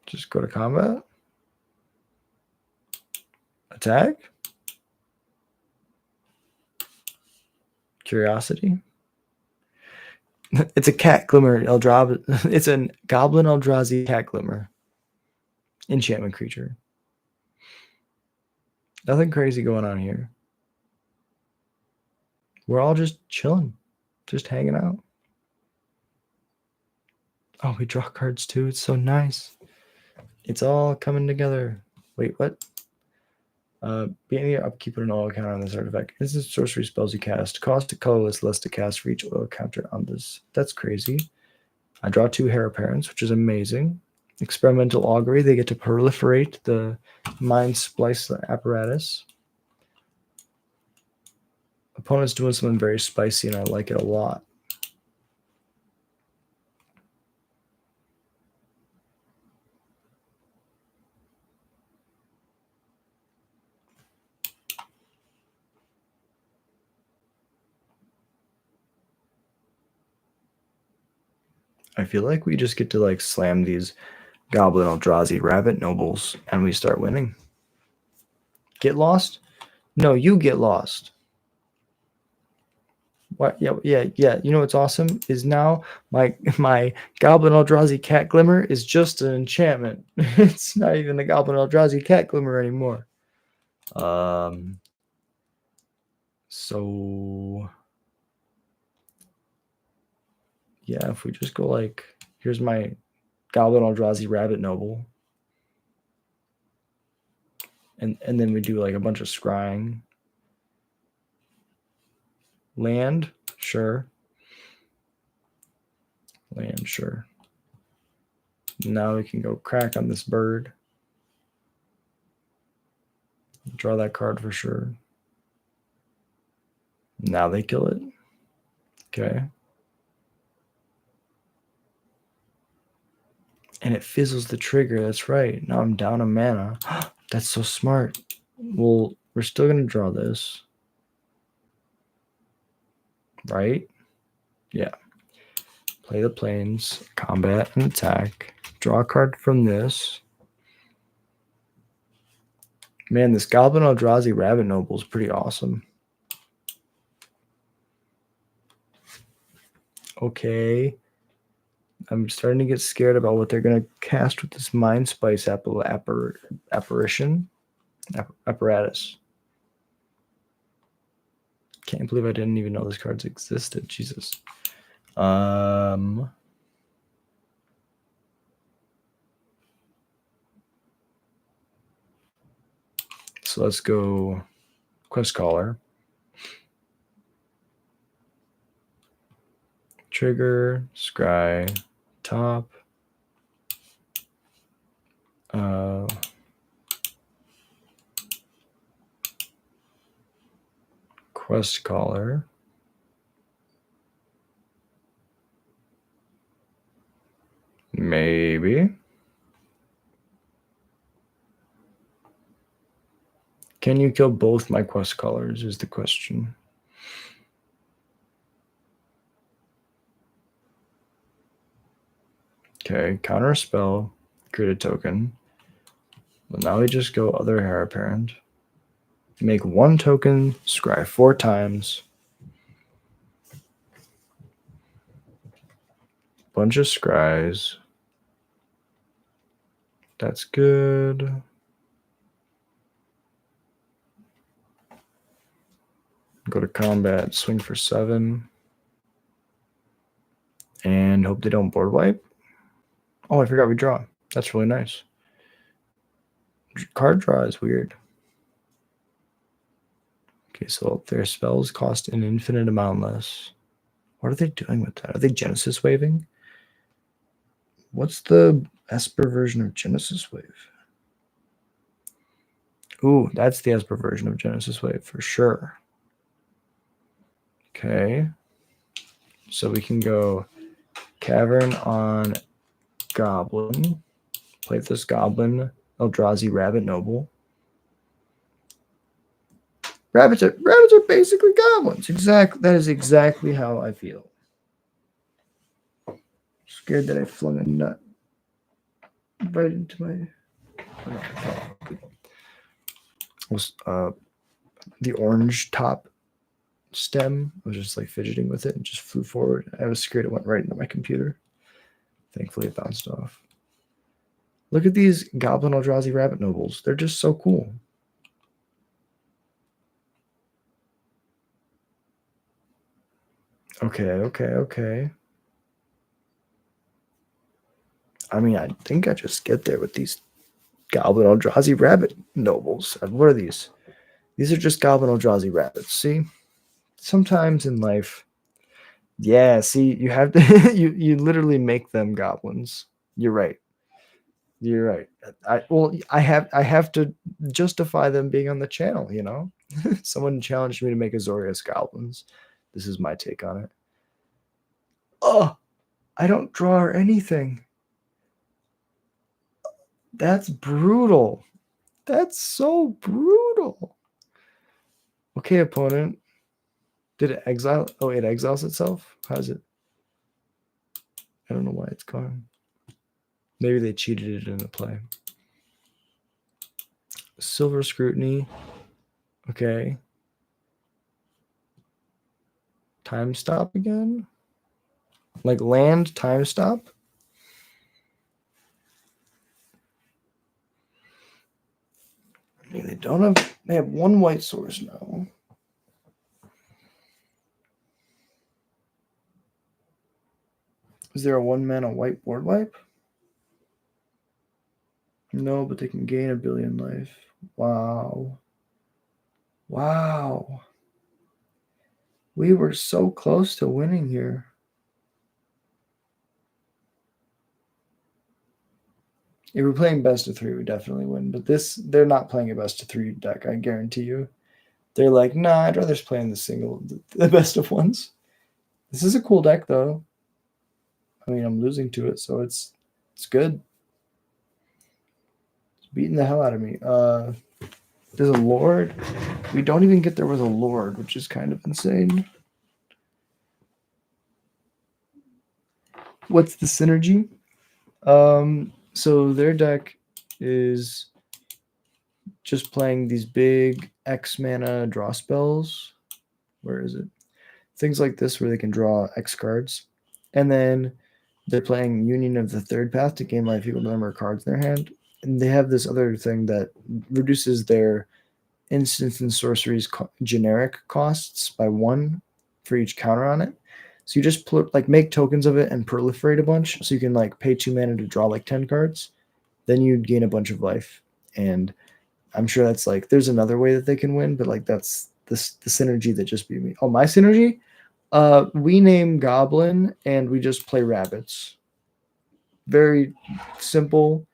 Just go to combat. Attack. Curiosity. It's a cat glimmer It's a Goblin Eldrazi cat glimmer. Enchantment creature. Nothing crazy going on here. We're all just chilling, just hanging out. Oh, we draw cards too. It's so nice. It's all coming together. Wait, what? Beginning your upkeep, put an oil counter on this artifact. This is sorcery spells you cast. Cost a colorless, less to cast for each oil counter on this. That's crazy. I draw 2 Heir Apparents, which is amazing. Experimental Augury. They get to proliferate the Mind Splice apparatus. Opponent's doing something very spicy, and I like it a lot. I feel like we just get to like slam these Goblin Eldrazi Rabbit Nobles, and we start winning. Get lost? No, you get lost. What? Yeah. You know what's awesome is now my Goblin Eldrazi Cat Glimmer is just an enchantment. It's not even the Goblin Eldrazi Cat Glimmer anymore. So yeah, if we just go like, here's my Goblin Eldrazi Rabbit Noble, and then we do like a bunch of scrying. Land, sure. Land, sure. Now we can go crack on this bird. Draw that card for sure. Now they kill it. Okay. And it fizzles the trigger. That's right. Now I'm down a mana. That's so smart. Well, we're still going to draw this. Right? Yeah. Play the planes, combat and attack. Draw a card from this. Man, this Goblin Eldrazi Rabbit Noble is pretty awesome. Okay. I'm starting to get scared about what they're going to cast with this Mind Spice apparatus. Can't believe I didn't even know those cards existed. Jesus. So let's go Quest Caller. Trigger, scry, top. Quest Caller. Maybe. Can you kill both my Quest Callers is the question. Okay, counter a spell, create a token. Well, now we just go other Heir Apparent. Make 1 token, scry 4 times. Bunch of scries. That's good. Go to combat, swing for 7. And hope they don't board wipe. Oh, I forgot we draw. That's really nice. Card draw is weird. Okay, so their spells cost an infinite amount less. What are they doing with that? Are they Genesis waving? What's the Esper version of Genesis Wave? Ooh, that's the Esper version of Genesis Wave for sure. Okay. So we can go Cavern on Goblin. Play this Goblin, Eldrazi Rabbit Noble. Rabbits are basically goblins. Exactly. That is exactly how I feel. Scared that I flung a nut right into my. The orange top stem. I was just like fidgeting with it and just flew forward. I was scared it went right into my computer. Thankfully, it bounced off. Look at these Goblin Eldrazi Rabbit Nobles. They're just so cool. Okay. I mean, I think I just get there with these Goblin Eldrazi Rabbit Nobles. What are these? These are just Goblin Eldrazi Rabbits. See? Sometimes in life, yeah, see, you have to, you literally make them goblins. You're right. I have to justify them being on the channel, you know? Someone challenged me to make Azorious goblins. This is my take on it. Oh, I don't draw anything. That's brutal. That's so brutal. Okay, opponent. Did it exile? Oh, it exiles itself? How is it? I don't know why it's gone. Maybe they cheated it into play. Silver Scrutiny. Okay. Time stop again? Like land time stop? I mean, they have one white source now. Is there a 1-mana white board wipe? No, but they can gain 1 billion life. Wow. We were so close to winning here. If we're playing best of 3, we definitely win. But they're not playing a best of 3 deck, I guarantee you. They're like, nah, I'd rather play in the best of 1s. This is a cool deck, though. I mean, I'm losing to it, so it's good. It's beating the hell out of me. There's a Lord. We don't even get there with a Lord, which is kind of insane. What's the synergy? So their deck is just playing these big X mana draw spells. Where is it? Things like this where they can draw X cards. And then they're playing Union of the Third Path to gain life equal to the number of cards in their hand. And they have this other thing that reduces their instants and sorceries generic costs by 1 for each counter on it. So you just make tokens of it and proliferate a bunch. So you can like pay 2 mana to draw like 10 cards. Then you'd gain a bunch of life. And I'm sure that's like, there's another way that they can win, but like that's the synergy that just beat me. Oh, my synergy? We name Goblin and we just play rabbits. Very simple,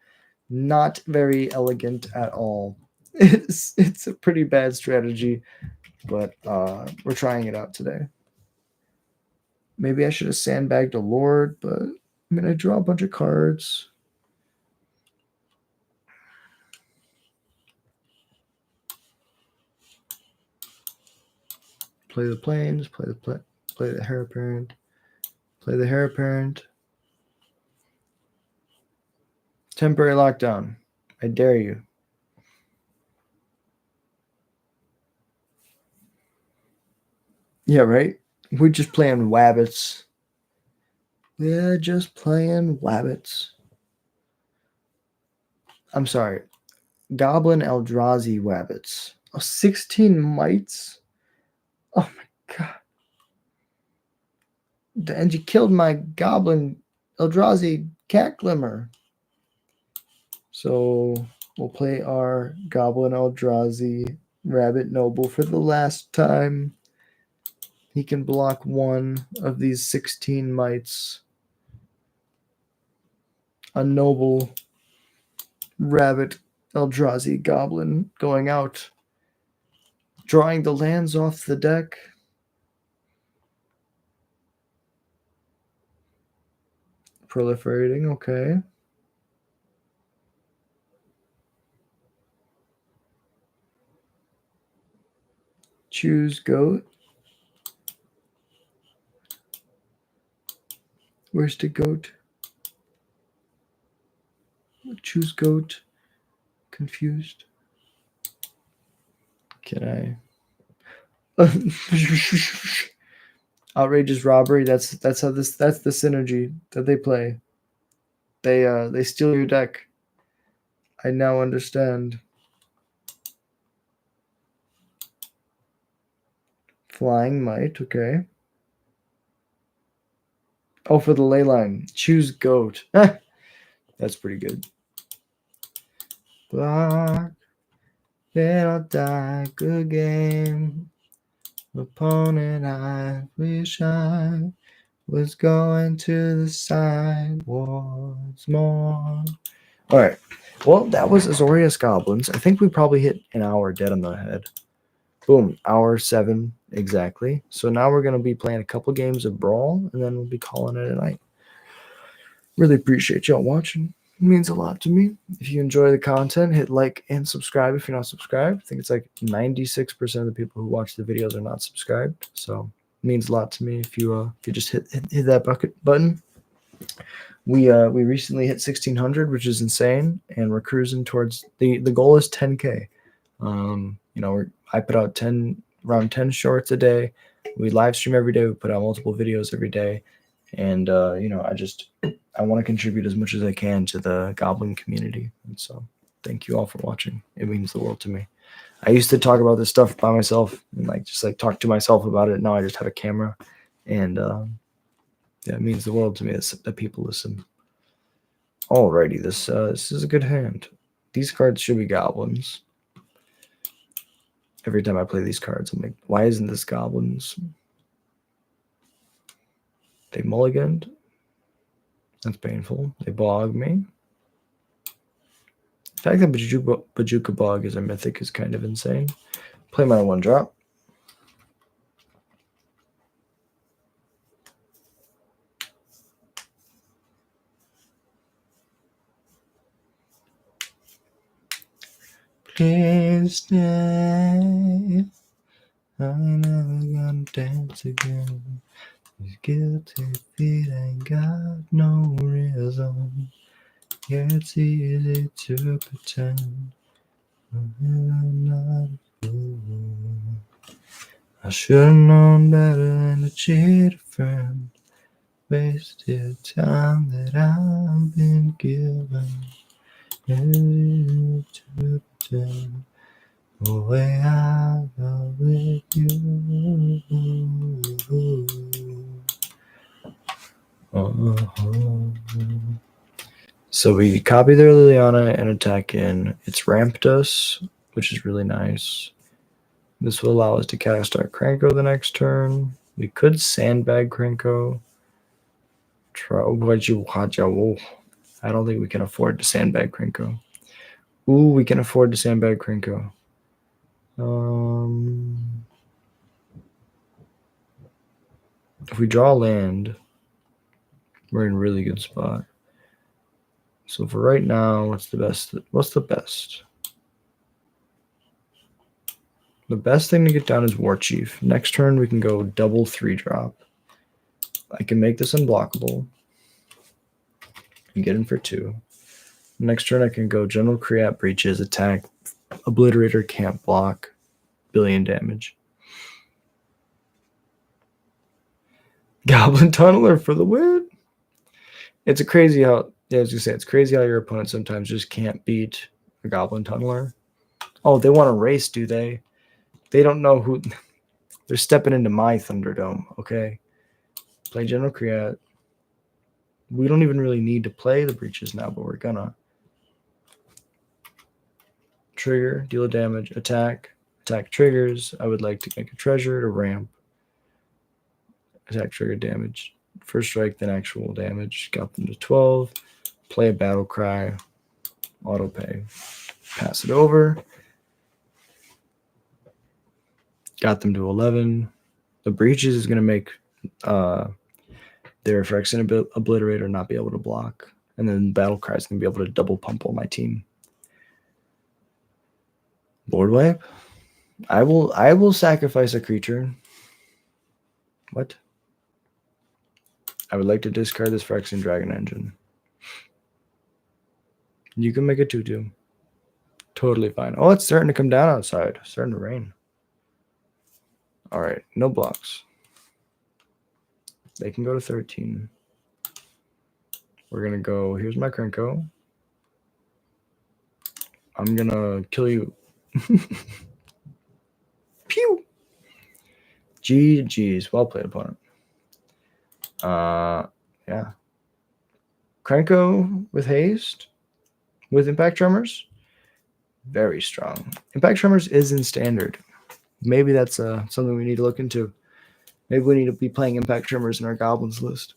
not very elegant at all. It's a pretty bad strategy, but we're trying it out today. Maybe I should have sandbagged a Lord, but I mean, I draw a bunch of cards. Play the plains, play the Heir Apparent, play the Heir Apparent. Temporary lockdown. I dare you. Yeah, right? We're just playing wabbits. Yeah, just playing wabbits. I'm sorry. Goblin Eldrazi Wabbits. Oh, 16 mites? Oh my god. And you killed my Goblin Eldrazi Cat Glimmer. So we'll play our Goblin Eldrazi Rabbit Noble for the last time. He can block one of these 16 mites. A noble Rabbit Eldrazi Goblin going out. Drawing the lands off the deck. Proliferating, okay. Choose goat. Where's the goat? Choose goat. Confused. Can I? Outrageous robbery. That's the synergy that they play. They steal your deck. I now understand. Flying might, okay. Oh, for the ley line. Choose goat. That's pretty good. Block. Then I'll die. Good game. Opponent, I wish I was going to the side once more. All right. Well, that was Azorious Goblins. I think we probably hit an hour dead on the head. Boom. Hour 7 exactly. So now we're going to be playing a couple games of Brawl, and then we'll be calling it a night. Really appreciate y'all watching. It means a lot to me. If you enjoy the content, hit like and subscribe if you're not subscribed. I think it's like 96% of the people who watch the videos are not subscribed. So it means a lot to me if you just hit that button. We recently hit 1600, which is insane, and we're cruising towards the goal is 10K. I put out around 10 shorts a day. We live stream every day. We put out multiple videos every day, and I want to contribute as much as I can to the Goblin community. And so, thank you all for watching. It means the world to me. I used to talk about this stuff by myself and just talk to myself about it. Now I just have a camera, and it means the world to me that people listen. Alrighty, this is a good hand. These cards should be Goblins. Every time I play these cards, I'm like, why isn't this Goblins? They mulliganed. That's painful. They bog me. The fact that Bajuka Bog is a mythic is kind of insane. Play my 1-drop. Please stay. I'm never gonna dance again. These guilty feet ain't got no reason. Yeah, it's easy to pretend I'm not a fool. I should've known better than to cheat a friend. Wasted time that I've been given. It's easy to pretend the way I got with you. So we copy their Liliana and attack in. It's ramped us, which is really nice. This will allow us to cast our Kranko the next turn. We could sandbag Kranko. I don't think we can afford to sandbag Kranko. Ooh, we can afford to sandbag Kranko. If we draw land, we're in a really good spot. So for right now, what's the best? The best thing to get down is War Chief. Next turn, we can go double 3-drop. I can make this unblockable and get in for 2. Next turn, I can go General Kreat, Breaches, attack, Obliterator, can't block, billion damage. Goblin Tunneler for the win. It's crazy how Yeah, I was gonna say, it's crazy how your opponent sometimes just can't beat a Goblin Tunneler. Oh, they want to race, do they? They don't know who. They're stepping into my Thunderdome, okay? Play General Kreat. We don't even really need to play the breaches now, but we're gonna. Trigger, deal damage, attack. Attack triggers. I would like to make a treasure to ramp. Attack trigger damage. First strike, then actual damage. Got them to 12. Play a battle cry. Auto pay. Pass it over. Got them to 11. The breaches is going to make their Phyrexian Obliterator not be able to block. And then battle cry is going to be able to double pummel my team. Board wipe. I will sacrifice a creature. What? I would like to discard this Phyrexian Dragon Engine. You can make a 2/2. Totally fine. Oh, it's starting to come down outside. It's starting to rain. All right, no blocks. They can go to 13. We're going to go, here's my Krenko. I'm going to kill you. Pew! GG's. Well played, opponent. Yeah. Krenko with haste. With Impact Tremors. Very strong. Impact Tremors is in standard. Maybe that's something we need to look into. Maybe we need to be playing Impact Tremors in our Goblins list.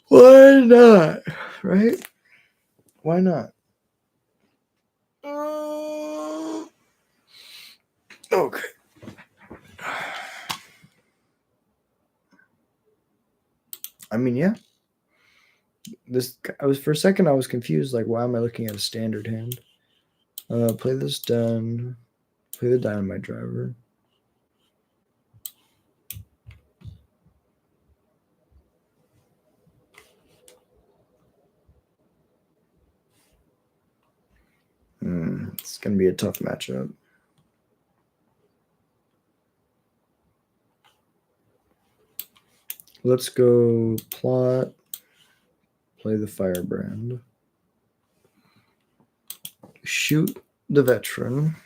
Why not? Right? Why not? Okay. I mean, yeah. For a second I was confused. Like, why am I looking at a standard hand? Play this done. Play the Dynamite Driver. It's gonna be a tough matchup. Let's go plot. Play the Firebrand. Shoot the Veteran.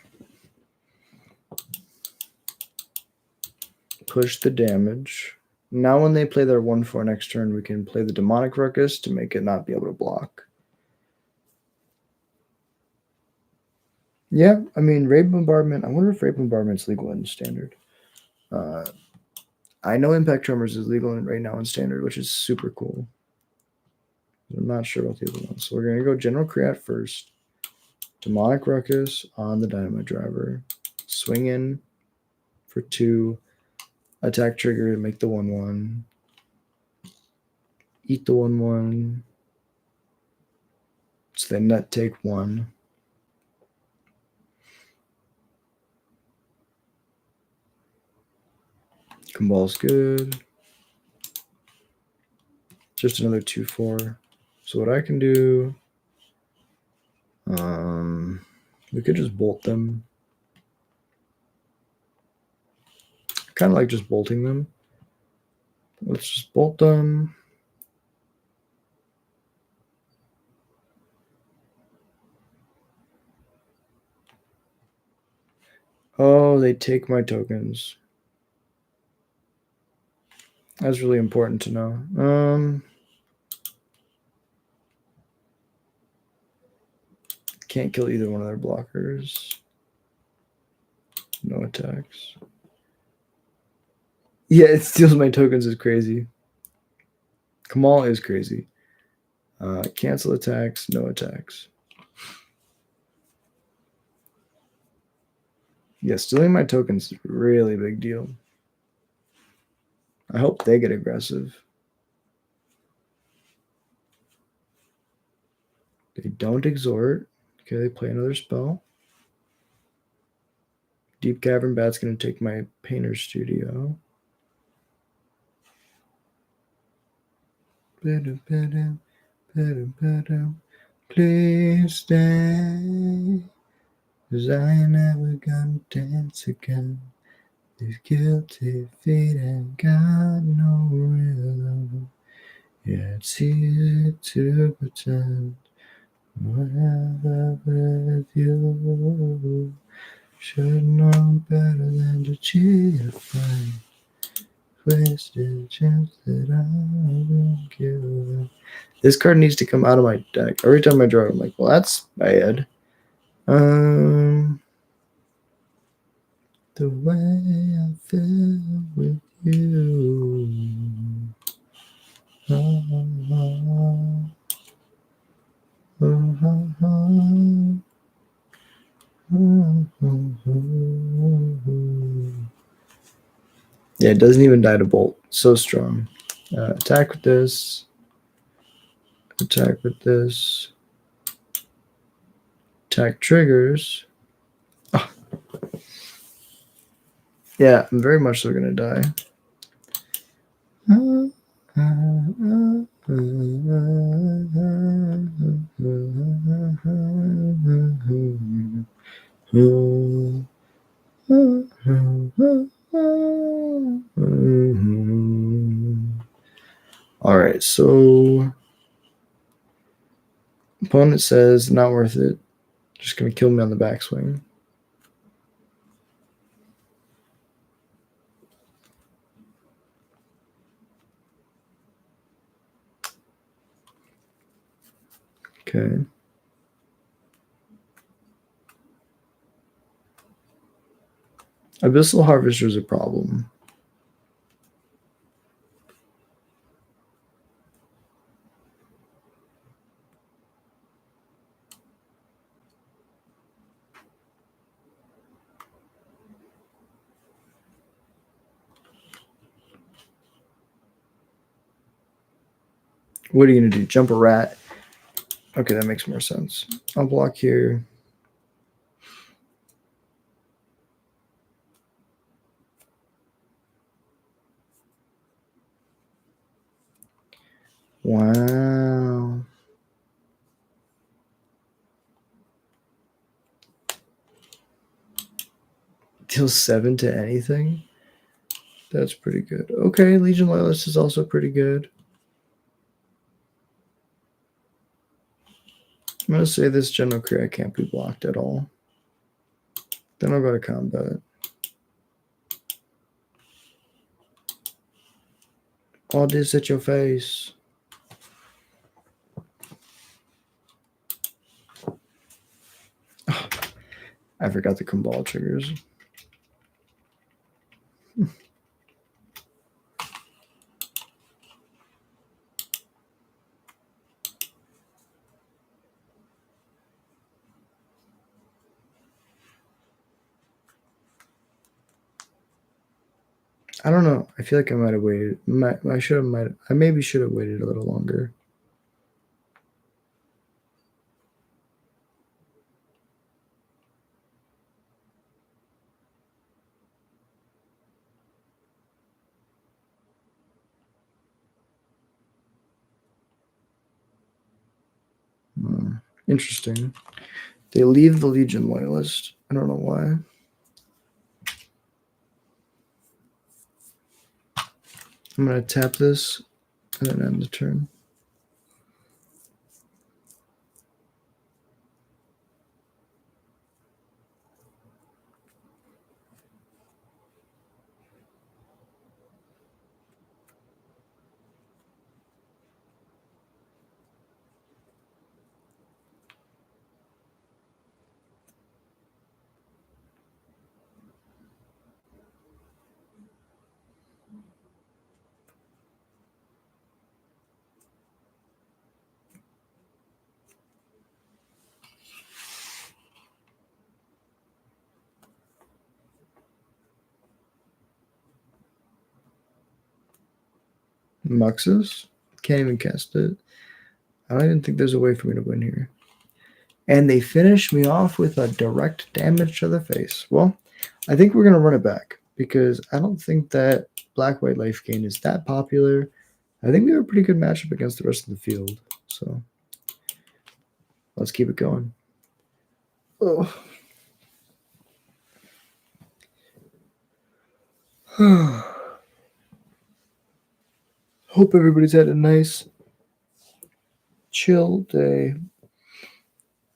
Push the damage. Now when they play their 1/4 next turn, we can play the Demonic Ruckus to make it not be able to block. Yeah, I mean, Raid Bombardment. I wonder if Raid Bombardment's legal in Standard. I know Impact Tremors is legal right now in Standard, which is super cool. I'm not sure about the other ones. So we're going to go General Kreat first. Demonic Ruckus on the Dynamite Driver. Swing in for 2. Attack trigger to make the 1/1. Eat the 1/1. So they net take 1. Kumbal's good. Just another 2/4. So what I can do, we could just bolt them. Kind of like just bolting them. Let's just bolt them. Oh, they take my tokens. That's really important to know. Can't kill either one of their blockers. No attacks. Yeah, it steals my tokens is crazy. Kamal is crazy. Cancel attacks, no attacks. Yeah, stealing my tokens is a really big deal. I hope they get aggressive. They don't exhort. Okay, they play another spell. Deep Cavern Bat's going to take my Painter's Studio. Please stay, 'cause I ain't never gonna dance again. These guilty feet ain't got no rhythm. Yeah, it's easy to pretend whatever with you. Should know better than to cheat a friend. Wasted a chance that I won't give up. This card needs to come out of my deck. Every time I draw it, I'm like, well, that's bad. The way I feel with you. Yeah, it doesn't even die to bolt. So strong. Attack with this. Attack with this. Attack triggers. Oh. Yeah, I'm very much so going to die. All right, so opponent says not worth it. Just gonna kill me on the backswing. Okay. Abyssal Harvester is a problem. What are you gonna do? Jump a rat? Okay, that makes more sense. I'll block here. Wow. Deal 7 to anything? That's pretty good. Okay, Legion Loyalist is also pretty good. I'm going to say this General Kreat can't be blocked at all. Then I'll go to combat. All this at your face. Oh, I forgot the Kumbal triggers. I don't know. I feel like I might have waited. I maybe should have waited a little longer. Interesting. They leave the Legion Loyalist. I don't know why. I'm going to tap this and then end the turn. Muxus? Can't even cast it. I don't even think there's a way for me to win here. And they finish me off with a direct damage to the face. Well, I think we're going to run it back because I don't think that Black-White Life Gain is that popular. I think we have a pretty good matchup against the rest of the field. So let's keep it going. Oh. Hope everybody's had a nice, chill day.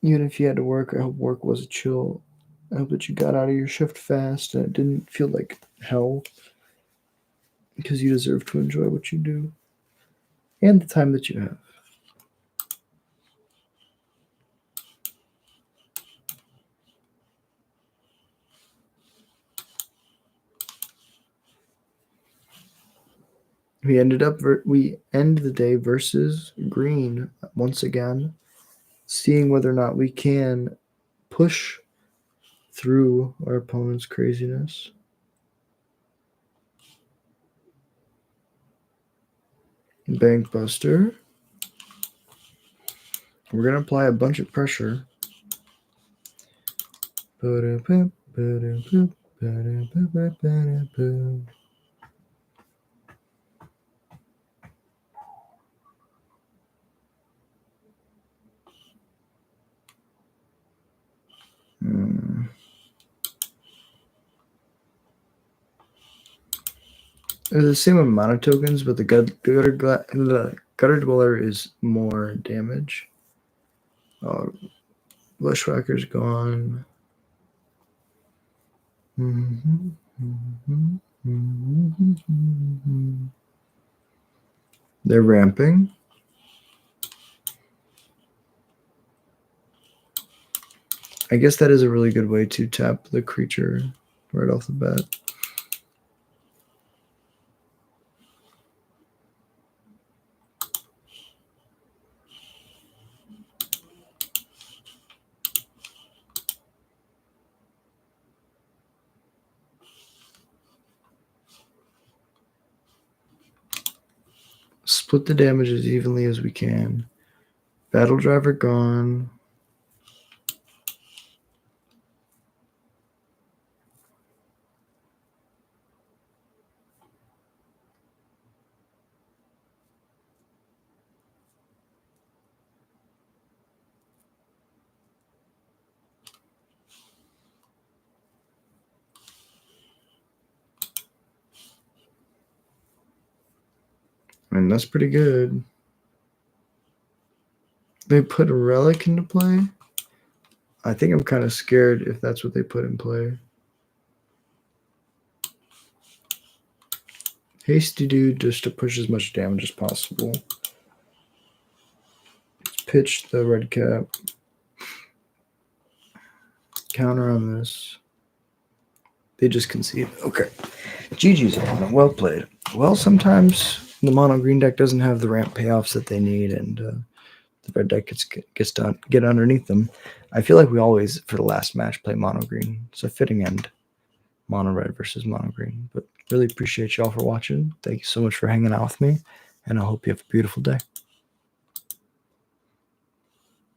Even if you had to work, I hope work was a chill. I hope that you got out of your shift fast and it didn't feel like hell, because you deserve to enjoy what you do and the time that you have. We end the day versus green once again, seeing whether or not we can push through our opponent's craziness. Bank Buster. We're going to apply a bunch of pressure. They're the same amount of tokens, but the Gutter Dweller is more damage. Bushwhacker's gone. They're ramping. I guess that is a really good way to tap the creature right off the bat. Split the damage as evenly as we can. Battle Driver gone. I mean, that's pretty good. They put a relic into play. I think I'm kind of scared if that's what they put in play. Hasty Dude just to push as much damage as possible. Let's pitch the red cap. Counter on this. They just concede. Okay. GG's on. Well played. Well, sometimes the mono green deck doesn't have the ramp payoffs that they need, and the red deck gets to get underneath them. I feel like we always, for the last match, play mono green. It's a fitting end. Mono red versus mono green. But really appreciate y'all for watching. Thank you so much for hanging out with me, and I hope you have a beautiful day.